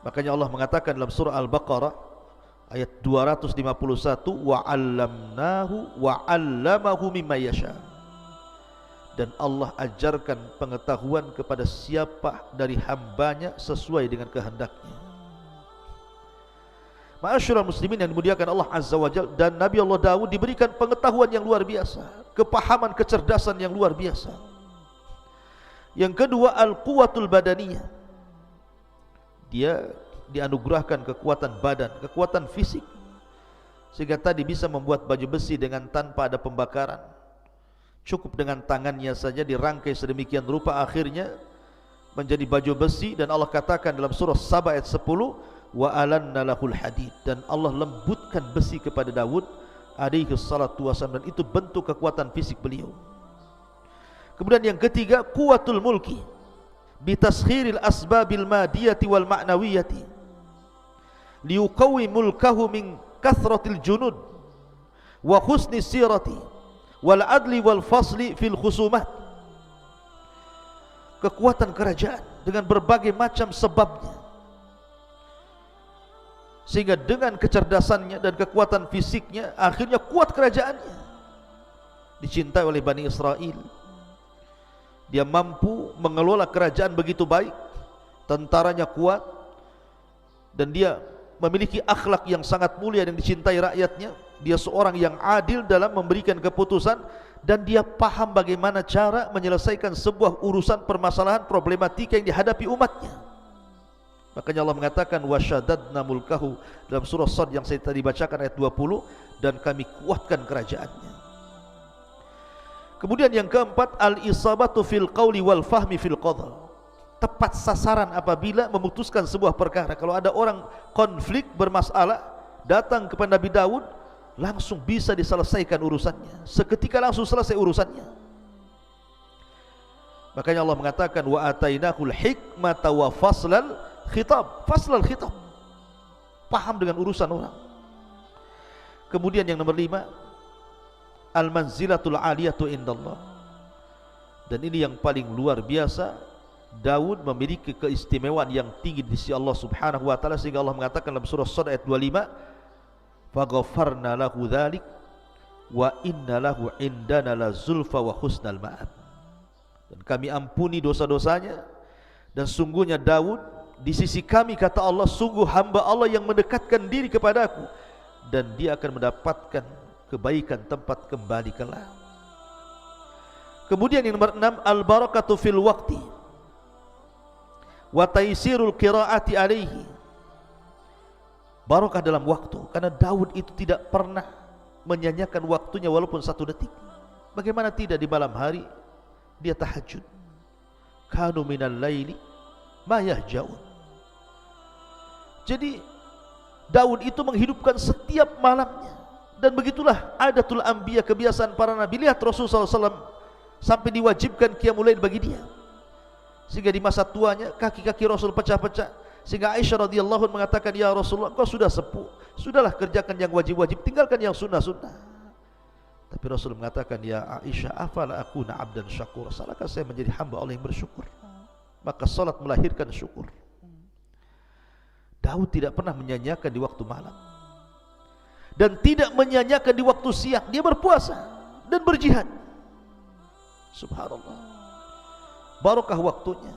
Makanya Allah mengatakan dalam surah Al-Baqarah ayat 251, wa 'allamnahu wa 'allamahu mimma yasha. dan Allah ajarkan pengetahuan kepada siapa dari hambanya sesuai dengan kehendaknya. Ma'asyiral muslimin yang dimuliakan Allah Azza wa Jalla, dan Nabi Allah Daud diberikan pengetahuan yang luar biasa, kepahaman, kecerdasan yang luar biasa. Yang kedua, al-quwatul badaniyah. Dia dianugerahkan kekuatan badan, kekuatan fisik, sehingga tadi bisa membuat baju besi dengan tanpa ada pembakaran. Cukup dengan tangannya saja dirangkai sedemikian rupa, akhirnya menjadi baju besi. Dan Allah katakan dalam surah Saba ayat 10, wa alanna lahul hadid, dan Allah lembutkan besi kepada Daud alaihi salatu wasallam, dan itu bentuk kekuatan fisik beliau. Kemudian yang ketiga, quwatul mulki bitaskhiril asbabil madiyati wal ma'nawiyati liuqawi mulkahu min kathratil junud wa husni sirati wal adli wal fasli fil khusumat. Kekuatan kerajaan dengan berbagai macam sebabnya, sehingga dengan kecerdasannya dan kekuatan fisiknya akhirnya kuat kerajaannya, dicintai oleh Bani Israel. Dia mampu mengelola kerajaan begitu baik, tentaranya kuat, dan dia memiliki akhlak yang sangat mulia dan dicintai rakyatnya. Dia seorang yang adil dalam memberikan keputusan, dan dia paham bagaimana cara menyelesaikan sebuah urusan, permasalahan, problematika yang dihadapi umatnya. Makanya Allah mengatakan wasyadadna mulkahu dalam surah Sad yang saya tadi bacakan ayat 20, dan kami kuatkan kerajaannya. Kemudian yang keempat, al-isabatu fil qawli wal fahmi fil qadha. Tepat sasaran apabila memutuskan sebuah perkara. Kalau ada orang konflik, bermasalah, datang kepada Nabi Daud, langsung bisa diselesaikan urusannya, seketika langsung selesai urusannya. Makanya Allah mengatakan wa atainahul hikmata wa faslal khitab. Faslal khitab, paham dengan urusan orang. Kemudian yang nomor 5, al-manzilatul aliyatu indallah. Dan ini yang paling luar biasa, Daud memiliki keistimewaan yang tinggi di sisi Allah Subhanahu wa taala, sehingga Allah mengatakan dalam surah Sad ayat 25, faghfarna lahu dzalik wa inna lahu indana la zulfa wa husnal ma'ab. Dan kami ampuni dosa-dosanya, dan sungguhnya Daud di sisi kami, kata Allah, sungguh hamba Allah yang mendekatkan diri kepadaku, dan dia akan mendapatkan kebaikan tempat kembali kelak. Kemudian yang nomor 6, al-barakatu fil waqti wa taysirul qiraati alaihi. Barakah dalam waktu, karena Daud itu tidak pernah menyanyiakan waktunya walaupun 1 detik. Bagaimana tidak di malam hari dia tahajud. Kanu minal laili ma yahjaun. Jadi Daud itu menghidupkan setiap malamnya. Dan begitulah adatul anbiya, kebiasaan para nabi. Lihat Rasulullah SAW sampai diwajibkan qiyamul lail bagi dia, sehingga di masa tuanya kaki-kaki Rasul pecah-pecah, sehingga Aisyah radhiyallahu anha mengatakan, ya Rasulullah, engkau sudah sepuh, sudahlah kerjakan yang wajib-wajib, tinggalkan yang sunnah-sunnah. Tapi Rasul mengatakan, ya Aisyah, afala akuna abdan syakur, salahkah saya menjadi hamba Allah yang bersyukur? Maka salat melahirkan syukur. Daud tidak pernah menyanyiakan di waktu malam, dan tidak menyanyiakan di waktu siang. Dia berpuasa dan berjihad. Subhanallah, barakah waktunya.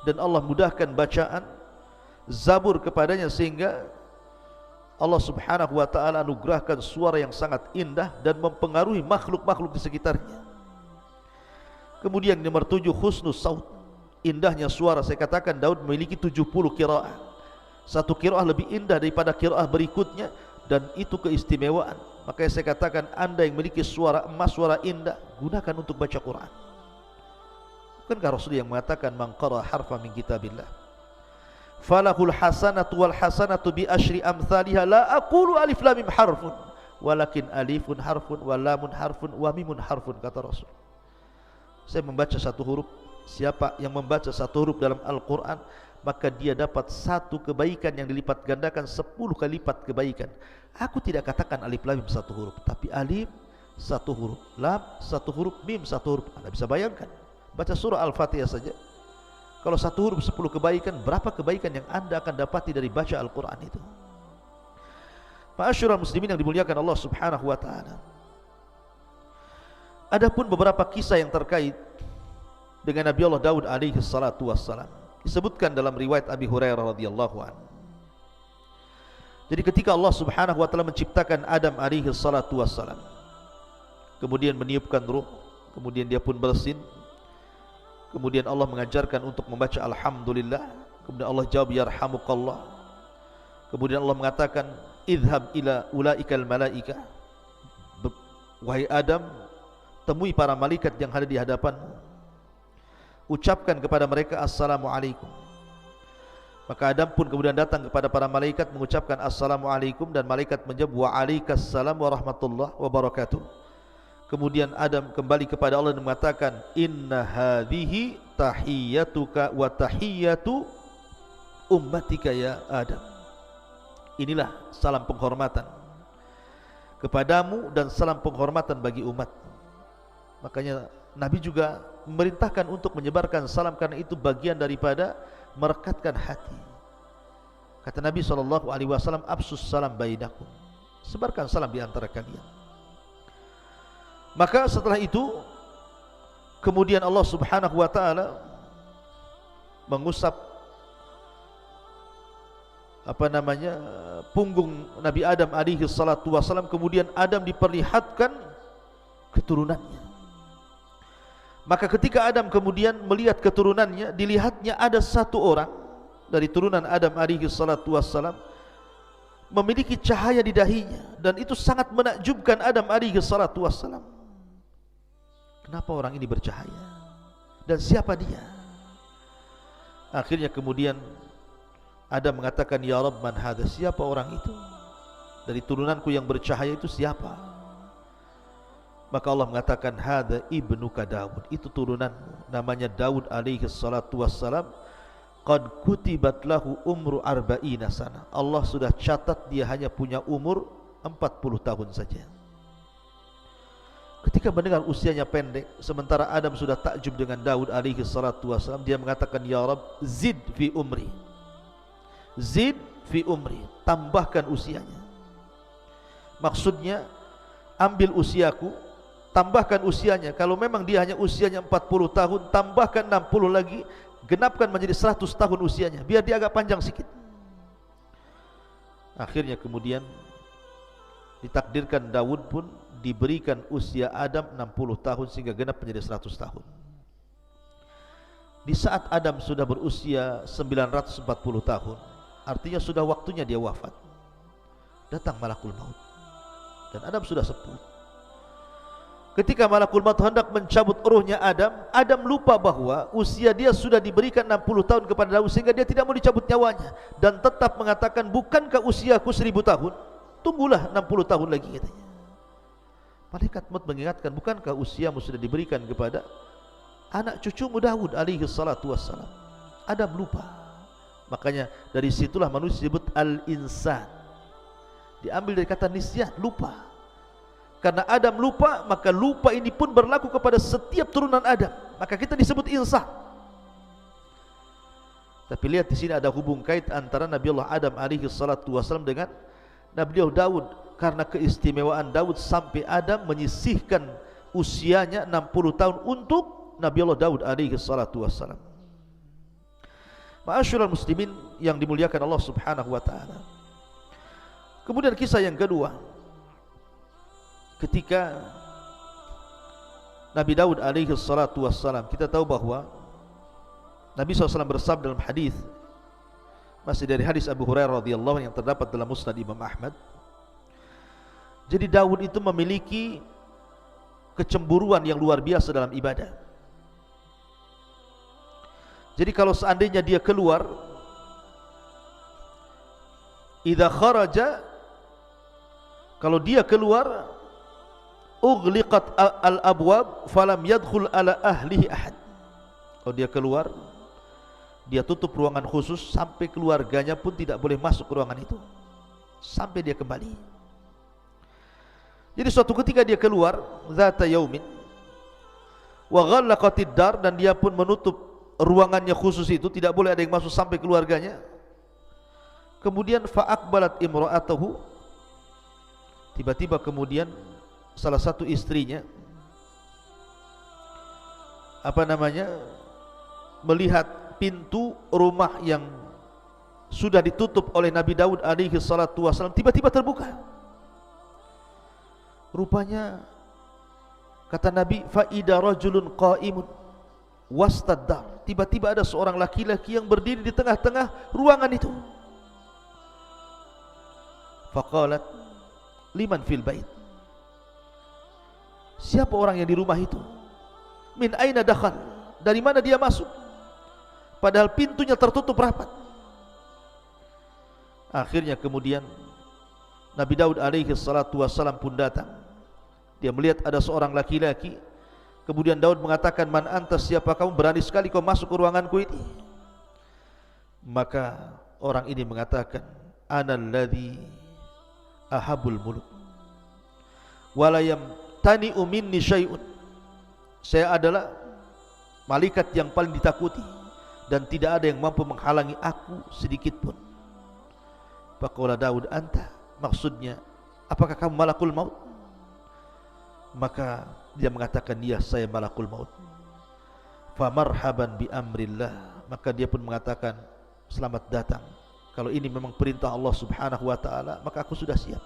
Dan Allah mudahkan bacaan Zabur kepadanya, sehingga Allah Subhanahu wa ta'ala anugerahkan suara yang sangat indah dan mempengaruhi makhluk-makhluk di sekitarnya. Kemudian nomor 7, husnus saut, indahnya suara. Saya katakan Daud memiliki 70 qiraah. Satu qiraah lebih indah daripada qiraah berikutnya, dan itu keistimewaan. Makanya saya katakan, anda yang memiliki suara emas, suara indah, gunakan untuk baca Quran. Bukankah Rasul yang mengatakan, man qara harfa min kitabillah falahul hasanatu wal hasanatu bi asyri amthaliha, la aqulu alif lam mim harfun walakin alifun harfun wa lamun harfun wa mimun harfun, kata Rasul. Saya membaca 1 huruf, siapa yang membaca 1 huruf dalam Al-Quran, maka dia dapat 1 kebaikan yang dilipat gandakan 10 kali lipat kebaikan. Aku tidak katakan alif lam mim 1 huruf, tapi alif 1 huruf, lam 1 huruf, mim 1 huruf. Anda bisa bayangkan, baca surah Al-Fatihah saja, kalau 1 huruf 10 kebaikan, berapa kebaikan yang anda akan dapati dari baca Al-Quran itu. Ma'asyiral muslimin yang dimuliakan Allah Subhanahu wa ta'ala, Adapun beberapa kisah yang terkait dengan Nabi Allah Daud alaihi salatu wassalam disebutkan dalam riwayat Abi Hurairah radhiyallahu anhu. Jadi ketika Allah Subhanahu wa taala menciptakan Adam alaihi salatu wassalam, kemudian meniupkan ruh, kemudian dia pun bersin, kemudian Allah mengajarkan untuk membaca alhamdulillah, kemudian Allah jawab yarhamukallah, kemudian Allah mengatakan idhab ila ulaikal malaika, wahai Adam, temui para malaikat yang ada di hadapanmu, ucapkan kepada mereka assalamualaikum. Maka Adam pun kemudian datang kepada para malaikat mengucapkan assalamualaikum, dan malaikat menjawab waalaikumsalam warahmatullahi wabarakatuh. Kemudian Adam kembali kepada Allah dan mengatakan inna hadhihi tahiyyatuka wa tahiyyatu ummatika ya Adam. Inilah salam penghormatan kepadamu dan salam penghormatan bagi umat. Makanya Nabi juga memerintahkan untuk menyebarkan salam, karena itu bagian daripada merekatkan hati. Kata Nabi SAW, absus salam bainakum, sebarkan salam di antara kalian. Maka setelah itu kemudian Allah Subhanahu wa taala mengusap punggung Nabi Adam alaihi salatu wasallam, kemudian Adam diperlihatkan keturunannya. Maka ketika Adam kemudian melihat keturunannya, dilihatnya ada satu orang dari turunan Adam alaihi salatu wassalam memiliki cahaya di dahinya, dan itu sangat menakjubkan Adam alaihi salatu wassalam. Kenapa orang ini bercahaya? Dan siapa dia? Akhirnya kemudian Adam mengatakan, ya Rabb, man hadha, siapa orang itu? Dari turunanku yang bercahaya itu siapa? Maka Allah mengatakan, hadha ibnuka Daud, itu turunanmu, namanya Daud alaihi salatu wassalam. Qad kutibat lahu umru arba'ina sana, Allah sudah catat dia hanya punya umur 40 tahun saja. Ketika mendengar usianya pendek, sementara Adam sudah takjub dengan Daud alaihi salatu wassalam, dia mengatakan, ya Rabb, zid fi umri, zid fi umri, tambahkan usianya. Maksudnya, ambil usiaku, tambahkan usianya. Kalau memang dia hanya usianya 40 tahun, tambahkan 60 lagi, genapkan menjadi 100 tahun usianya, biar dia agak panjang sedikit. Akhirnya kemudian ditakdirkan Daud pun diberikan usia Adam 60 tahun sehingga genap menjadi 100 tahun. Di saat Adam sudah berusia 940 tahun, artinya sudah waktunya dia wafat, datang malakul maut, dan Adam sudah sepuh. Ketika malakul maut hendak mencabut ruhnya Adam, Adam lupa bahwa usia dia sudah diberikan 60 tahun kepada Daud, sehingga dia tidak mau dicabut nyawanya, dan tetap mengatakan, bukankah usiaku 1000 tahun? Tunggulah 60 tahun lagi, katanya. Malaikat maut mengingatkan, bukankah usiamu sudah diberikan kepada anak cucumu Daud alaihi salatu wassalam? Adam lupa. Makanya dari situlah manusia disebut al-insan, diambil dari kata nisyan, lupa. Karena Adam lupa, maka lupa ini pun berlaku kepada setiap turunan Adam. Maka kita disebut insan. Tapi lihat di sini ada hubung kait antara Nabi Allah Adam alaihi salatu wassalam dengan Nabi Allah Daud, karena keistimewaan Daud sampai Adam menyisihkan usianya 60 tahun untuk Nabi Allah Daud alaihi salatu wassalam. Ma'asyiral muslimin yang dimuliakan Allah Subhanahu wa taala. Kemudian kisah yang kedua, ketika Nabi Daud alaihi salatu wassalam, kita tahu bahwa Nabi SAW bersabda dalam hadis, masih dari hadis Abu Hurairah radhiyallahu anhu yang terdapat dalam Musnad Imam Ahmad. Jadi Daud itu memiliki kecemburuan yang luar biasa dalam ibadah. Jadi kalau seandainya dia keluar, idza kharaja, kalau dia keluar, ughliqat al-abwab falam yadkhul ala ahlihi ahad. Kalau dia keluar, dia tutup ruangan khusus, sampai keluarganya pun tidak boleh masuk ke ruangan itu sampai dia kembali. Jadi suatu ketika dia keluar, zata yaumin wa ghallaqatid dar, dan dia pun menutup ruangannya khusus itu, tidak boleh ada yang masuk sampai keluarganya. Kemudian fa aqbalat imra'atuhu, tiba-tiba kemudian salah satu istrinya melihat pintu rumah yang sudah ditutup oleh Nabi Daud alaihi salatu wasallam tiba-tiba terbuka. Rupanya kata Nabi, faida rajulun qa'imun wastaddar, tiba-tiba ada seorang laki-laki yang berdiri di tengah-tengah ruangan itu. Faqalat liman fil bait, siapa orang yang di rumah itu? Min aina dakhal, dari mana dia masuk? Padahal pintunya tertutup rapat. Akhirnya kemudian Nabi Daud alaihi salatu wassalam pun datang. Dia melihat ada seorang laki-laki. Kemudian Daud mengatakan, man antas, siapa kamu, berani sekali kau masuk ke ruanganku ini? Maka orang ini mengatakan, ana alladhi ahabul muluk walayam tani'u minni syai'un, saya adalah malaikat yang paling ditakuti dan tidak ada yang mampu menghalangi aku sedikit pun. Faqala Daud, anta, maksudnya apakah kamu malakul maut? Maka dia mengatakan, ya, saya malakul maut. Fa marhaban bi amrillah, maka dia pun mengatakan, selamat datang, kalau ini memang perintah Allah subhanahu wa ta'ala, maka aku sudah siap.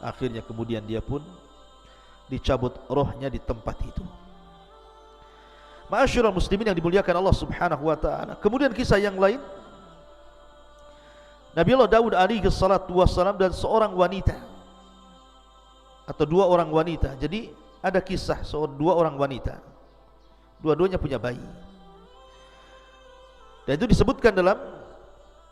Akhirnya kemudian dia pun dicabut rohnya di tempat itu. Ma'asyiral muslimin yang dimuliakan Allah subhanahu wa ta'ala. Kemudian kisah yang lain, Nabi Allah Daud alaihi salatu wassalam dan seorang wanita atau dua orang wanita. Jadi ada kisah dua orang wanita, dua-duanya punya bayi, dan itu disebutkan dalam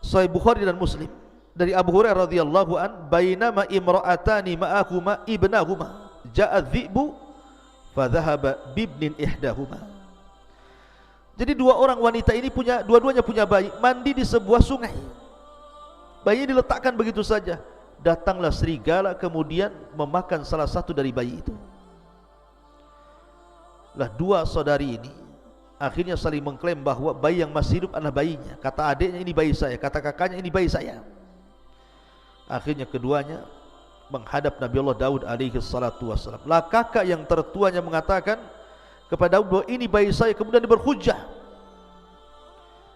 Sahih Bukhari dan Muslim dari Abu Hurairah radhiyallahu an, bainama imra'atani ma'ahuma ibnahuma ja'a dhi'bu fa dhahaba bibnin ihdahuma. Jadi dua orang wanita ini dua-duanya punya bayi, mandi di sebuah sungai. Bayinya diletakkan begitu saja. Datanglah serigala kemudian memakan salah satu dari bayi itu. Lah dua saudari ini akhirnya saling mengklaim bahwa bayi yang masih hidup adalah bayinya. Kata adiknya, ini bayi saya. Kata kakaknya, ini bayi saya. Akhirnya keduanya menghadap Nabi Allah Daud alaihi salatu wassalam. Lah kakak yang tertuanya mengatakan kepada Daud bahwa ini bayi saya, kemudian dia berhujjah.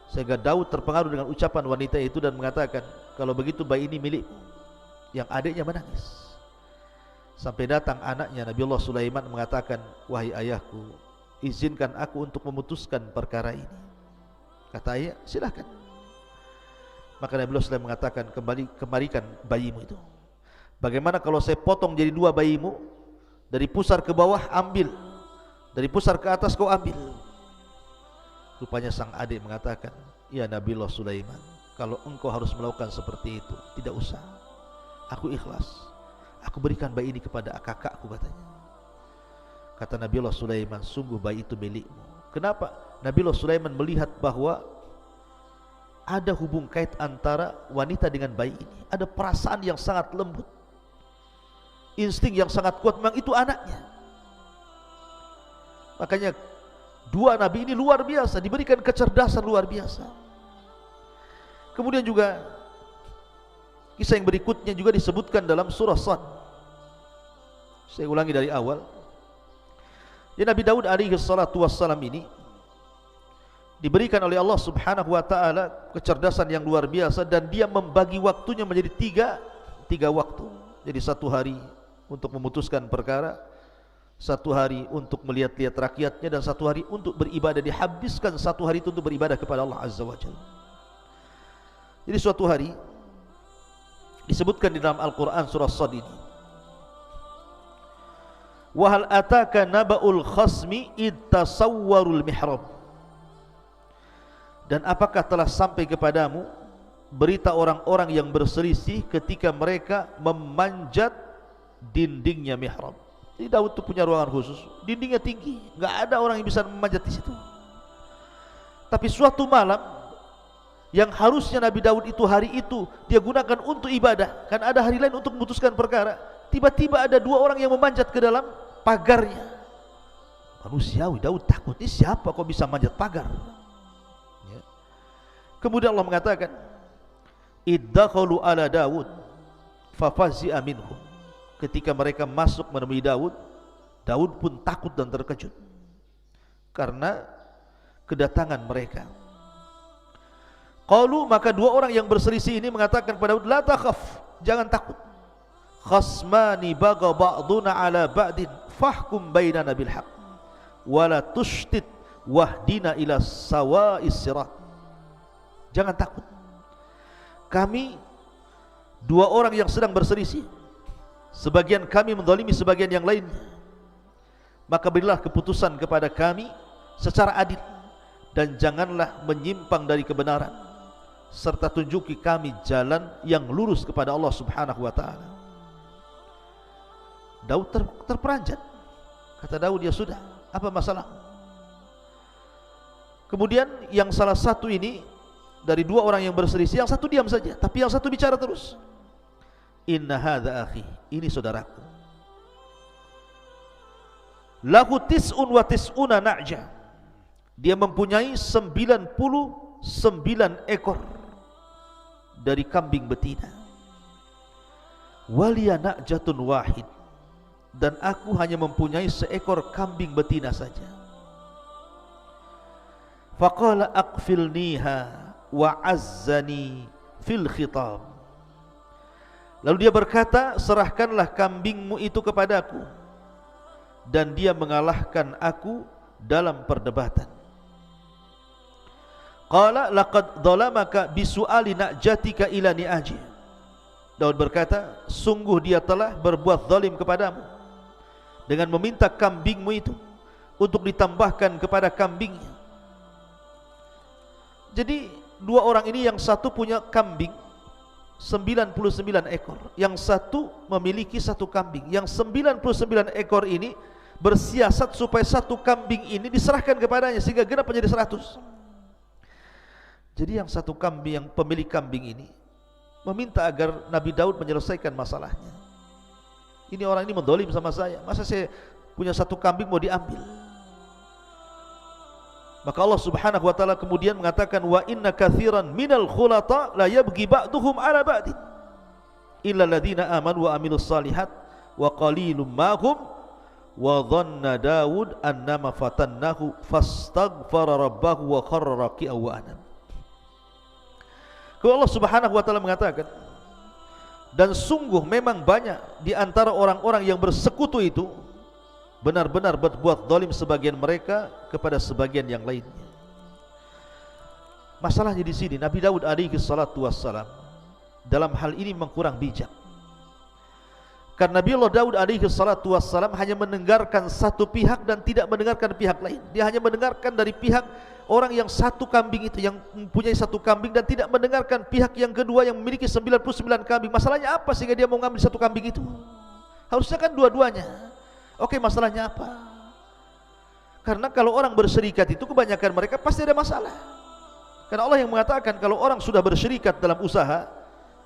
Sehingga Daud terpengaruh dengan ucapan wanita itu dan mengatakan, kalau begitu bayi ini milikmu. Yang adiknya menangis. Sampai datang anaknya Nabi Allah Sulaiman mengatakan, wahai ayahku, izinkan aku untuk memutuskan perkara ini. Kata ayah, silakan. Maka Nabi Allah Sulaiman mengatakan, kemarikan bayimu itu. Bagaimana kalau saya potong jadi dua bayimu, dari pusar ke bawah ambil, dari pusar ke atas kau ambil. Rupanya sang adik mengatakan, ya Nabi Allah Sulaiman, kalau engkau harus melakukan seperti itu, tidak usah, aku ikhlas. Aku berikan bayi ini kepada kakakku, katanya. Kata Nabi Allah Sulaiman, sungguh bayi itu milikmu. Kenapa? Nabi Allah Sulaiman melihat bahwa ada hubung kait antara wanita dengan bayi ini. Ada perasaan yang sangat lembut, insting yang sangat kuat, memang itu anaknya. Makanya dua nabi ini luar biasa, diberikan kecerdasan luar biasa. Kemudian juga kisah yang berikutnya juga disebutkan dalam surah Sad. Saya ulangi dari awal. Ya, Nabi Daud alaihi salatu wassalam ini diberikan oleh Allah subhanahu wa ta'ala kecerdasan yang luar biasa, dan dia membagi waktunya menjadi tiga waktu. Jadi satu hari untuk memutuskan perkara, satu hari untuk melihat-lihat rakyatnya, dan satu hari untuk beribadah. Dihabiskan satu hari itu untuk beribadah kepada Allah azza wa jalla. Jadi suatu hari disebutkan di dalam Al-Quran surah Sad ini, wa hal ataka naba'ul khasmi id tasawwarul mihrab, dan apakah telah sampai kepadamu berita orang-orang yang berselisih ketika mereka memanjat dindingnya mihrab. Jadi Daud itu punya ruangan khusus, dindingnya tinggi, nggak ada orang yang bisa memanjat di situ. Tapi suatu malam yang harusnya Nabi Daud itu hari itu dia gunakan untuk ibadah, kan ada hari lain untuk memutuskan perkara, tiba-tiba ada dua orang yang memanjat ke dalam pagarnya. Manusiawi, Daud takut, ini siapa kok bisa manjat pagar? Ya. Kemudian Allah mengatakan, iddakhalu ala Daud fafazi'a minhum. Ketika mereka masuk menemui Daud, Daud pun takut dan terkejut. karena kedatangan mereka. Qalu, maka dua orang yang berselisih ini mengatakan kepada Daud, la takhaf, jangan takut. Khasmani baga ba'duna ala ba'din fahkum bainana bil haqq wala tushtid wahdina ila sawa'is sirat. Jangan takut, kami dua orang yang sedang berselisih, sebagian kami menzalimi sebagian yang lainnya, maka berilah keputusan kepada kami secara adil, dan janganlah menyimpang dari kebenaran, serta tunjuki kami jalan yang lurus kepada Allah Subhanahu wa ta'ala. Daud terperanjat. Kata Daud, ya sudah, apa masalah? Kemudian yang salah satu ini dari dua orang yang berselisih, yang satu diam saja, tapi yang satu bicara terus. Inna hadza akhi, ini saudaraku. Lahu tis'un wa tis'una na'ja, dia mempunyai 99 ekor dari kambing betina. Waliya na'jatun wahid, dan aku hanya mempunyai seekor kambing betina saja. Faqala aqfilniha wa azzani fil khitab, lalu dia berkata, serahkanlah kambingmu itu kepadaku, dan dia mengalahkan aku dalam perdebatan. Qala laqad dhalamaka bisu'ali na'jatika ila ni'aji, Daud berkata, sungguh dia telah berbuat zalim kepadamu dengan meminta kambingmu itu untuk ditambahkan kepada kambingnya. Jadi dua orang ini, yang satu punya kambing 99 ekor, yang satu memiliki satu kambing. Yang 99 ekor ini bersiasat supaya satu kambing ini diserahkan kepadanya sehingga genap menjadi 100. Jadi yang satu kambing, yang pemilik kambing ini meminta agar Nabi Daud menyelesaikan masalahnya. Ini orang ini mendolim sama saya, masa saya punya satu kambing mau diambil? Maka Allah Subhanahu wa ta'ala kemudian mengatakan, wa inna katsiran minal khulata la yabghi ba'duhum ala ba'din illa alladziina amanu wa amilus salihat wa qalilum ma hum wa dhanna Daud annama fatannahu fastaghfara rabbahu wa kharra raki'an wa anam. Kalau Allah Subhanahu wa ta'ala mengatakan, dan sungguh memang banyak di antara orang-orang yang bersekutu itu benar-benar berbuat zalim sebagian mereka kepada sebagian yang lainnya. Masalahnya di sini Nabi Daud alaihi salatu wassalam dalam hal ini memang kurang bijak. Karena Nabi Allah Daud alaihi salatu wassalam hanya mendengarkan satu pihak dan tidak mendengarkan pihak lain. Dia hanya mendengarkan dari pihak orang yang satu kambing itu, yang mempunyai satu kambing, dan tidak mendengarkan pihak yang kedua yang memiliki 99 kambing. Masalahnya apa sehingga dia mau mengambil satu kambing itu? Harusnya kan dua-duanya. Oke, masalahnya apa? Karena kalau orang berserikat itu kebanyakan mereka pasti ada masalah. Karena Allah yang mengatakan kalau orang sudah berserikat dalam usaha,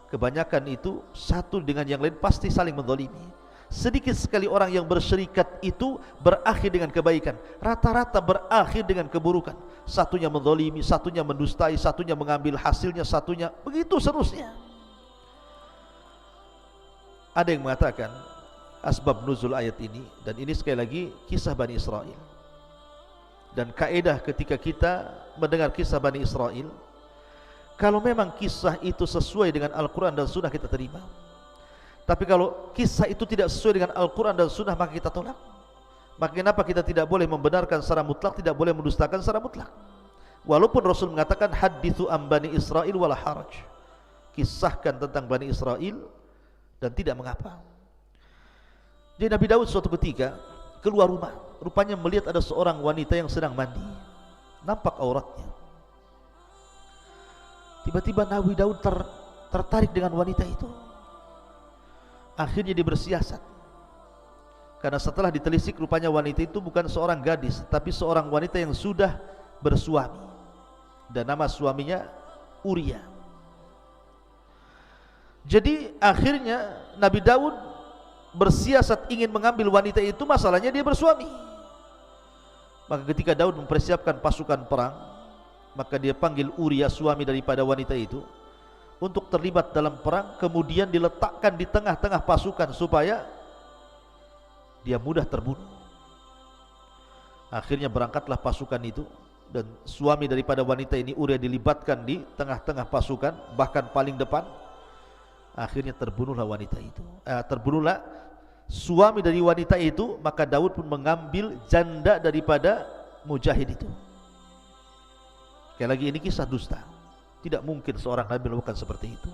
kebanyakan itu satu dengan yang lain pasti saling menzalimi. Sedikit sekali orang yang berserikat itu berakhir dengan kebaikan, rata-rata berakhir dengan keburukan. Satunya menzalimi, satunya mendustai, satunya mengambil hasilnya, satunya begitu seterusnya. Ada yang mengatakan asbab nuzul ayat ini, dan ini sekali lagi kisah Bani Israel. Dan kaedah ketika kita mendengar kisah Bani Israel, kalau memang kisah itu sesuai dengan Al-Quran dan Sunnah kita terima. Tapi kalau kisah itu tidak sesuai dengan Al-Quran dan Sunnah, maka kita tolak. Maka kenapa kita tidak boleh membenarkan secara mutlak, tidak boleh mendustakan secara mutlak? Walaupun Rasul mengatakan hadithu am Bani Israel wala haraj, kisahkan tentang Bani Israel dan tidak mengapa. Jadi Nabi Daud suatu ketika keluar rumah, rupanya melihat ada seorang wanita yang sedang mandi, nampak auratnya. Tiba-tiba Nabi Daud tertarik dengan wanita itu. Akhirnya dia bersiasat, karena setelah ditelisik rupanya wanita itu bukan seorang gadis, tapi seorang wanita yang sudah bersuami, dan nama suaminya Uria. Jadi akhirnya Nabi Daud bersiasat ingin mengambil wanita itu, masalahnya dia bersuami. Maka ketika Daud mempersiapkan pasukan perang, maka dia panggil Uria, suami daripada wanita itu, untuk terlibat dalam perang, kemudian diletakkan di tengah-tengah pasukan supaya dia mudah terbunuh. Akhirnya berangkatlah pasukan itu, dan suami daripada wanita ini Uria dilibatkan di tengah-tengah pasukan, bahkan paling depan. Akhirnya terbunuhlah wanita itu. Terbunuhlah suami dari wanita itu. Maka Daud pun mengambil janda daripada mujahid itu. Sekali lagi, ini kisah dusta. Tidak mungkin seorang nabi melakukan seperti itu.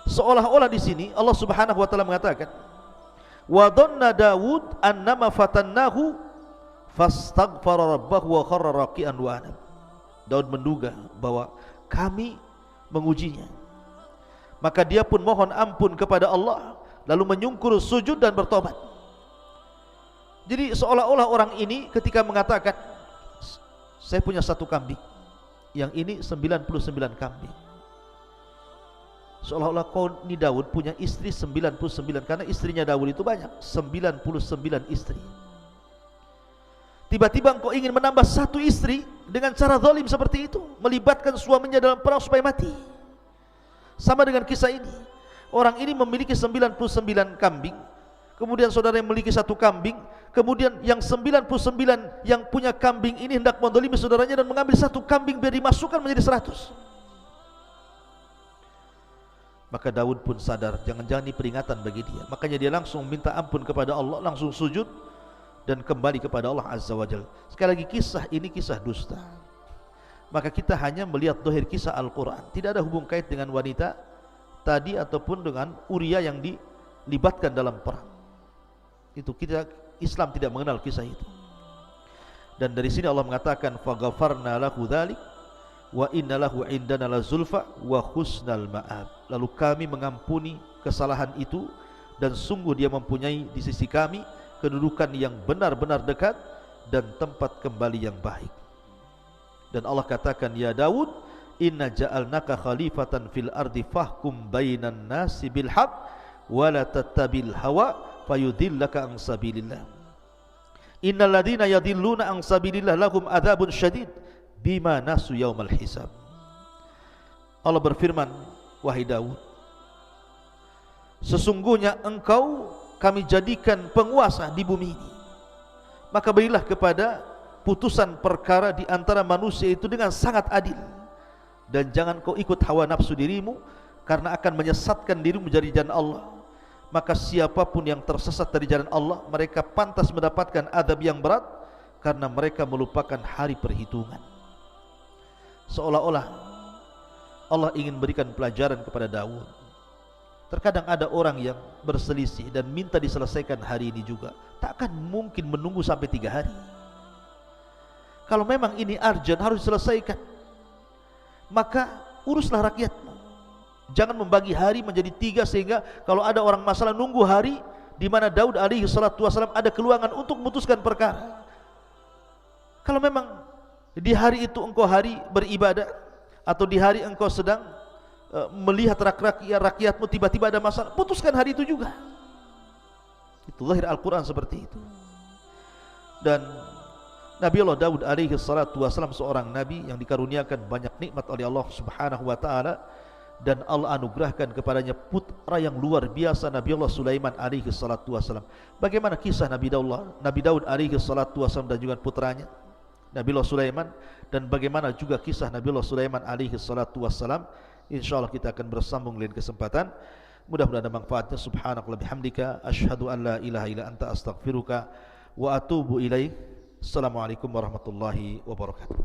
Seolah-olah di sini Allah Subhanahu wa taala mengatakan, wa dhanna Daud annama fatannahu fastaghfara rabbahu wa kharra raqian wa anab. Daud menduga bahwa kami mengujinya, maka dia pun mohon ampun kepada Allah, lalu menyungkur sujud dan bertobat. Jadi seolah-olah orang ini ketika mengatakan, saya punya satu kambing, yang ini 99 kambing. Seolah-olah kau ni Daud punya istri 99, karena istrinya Daud itu banyak, 99 istri. Tiba-tiba engkau ingin menambah satu istri dengan cara zalim seperti itu, melibatkan suaminya dalam perang supaya mati. Sama dengan kisah ini. Orang ini memiliki 99 kambing, kemudian saudara yang memiliki satu kambing, kemudian yang 99 yang punya kambing ini hendak menzalimi saudaranya dan mengambil satu kambing biar dimasukkan menjadi 100. Maka Daud pun sadar, jangan-jangan ini peringatan bagi dia. Makanya dia langsung minta ampun kepada Allah, langsung sujud dan kembali kepada Allah Azza wa Jalla. Sekali lagi, kisah ini kisah dusta. Maka kita hanya melihat zahir kisah Al-Quran, tidak ada hubung kait dengan wanita tadi ataupun dengan Uria yang dilibatkan dalam perang. Itu kita, Islam tidak mengenal kisah itu. Dan dari sini Allah mengatakan, faghfarna lahu dzalik wa inna lahu indana lazulfa wa husnal ma'ab. Lalu kami mengampuni kesalahan itu, dan sungguh dia mempunyai di sisi kami kedudukan yang benar-benar dekat dan tempat kembali yang baik. Dan Allah katakan, ya Daud, inna ja'alnaka khalifatan fil ardi fahkum bainan nasi bil haq wa la tattabil hawa fayudillaka an sabilillah. Innal ladina yadilluna an sabilillah lahum adzabun syadid bima nasu yaumal hisab. Allah berfirman, wahai Daud, sesungguhnya engkau kami jadikan penguasa di bumi ini, maka berilah kepada putusan perkara di antara manusia itu dengan sangat adil, dan jangan kau ikut hawa nafsu dirimu, karena akan menyesatkan dirimu dari jalan Allah. Maka siapapun yang tersesat dari jalan Allah, mereka pantas mendapatkan azab yang berat, karena mereka melupakan hari perhitungan. Seolah-olah Allah ingin berikan pelajaran kepada Daud. Terkadang ada orang yang berselisih dan minta diselesaikan hari ini juga. Takkan mungkin menunggu sampai 3 hari. Kalau memang ini urgent, harus diselesaikan, maka uruslah rakyatmu. Jangan membagi hari menjadi 3 sehingga kalau ada orang masalah nunggu hari di mana Daud alaihi salatu wasallam ada keluangan untuk memutuskan perkara. Kalau memang di hari itu engkau hari beribadah, atau di hari engkau sedang melihat rakyatmu tiba-tiba ada masalah, putuskan hari itu juga. Itu zahir Al-Quran seperti itu. Dan Nabi Allah Daud alaihi salatu wasallam seorang nabi yang dikaruniakan banyak nikmat oleh Allah Subhanahu wa taala, dan Allah anugerahkan kepadanya putra yang luar biasa, Nabi Allah Sulaiman alaihi salatu wasallam. Bagaimana kisah Nabi Daud alaihi salatu wasallam dan juga putranya Nabi Allah Sulaiman, dan bagaimana juga kisah Nabi Allah Sulaiman alaihi salatu wassalam, insyaallah kita akan bersambung lain kesempatan. Mudah-mudahan ada manfaatnya. Subhanakallah bihamdika, asyhadu an la ilaha illa anta astaghfiruka wa atubu ilaik. Assalamualaikum warahmatullahi wabarakatuh.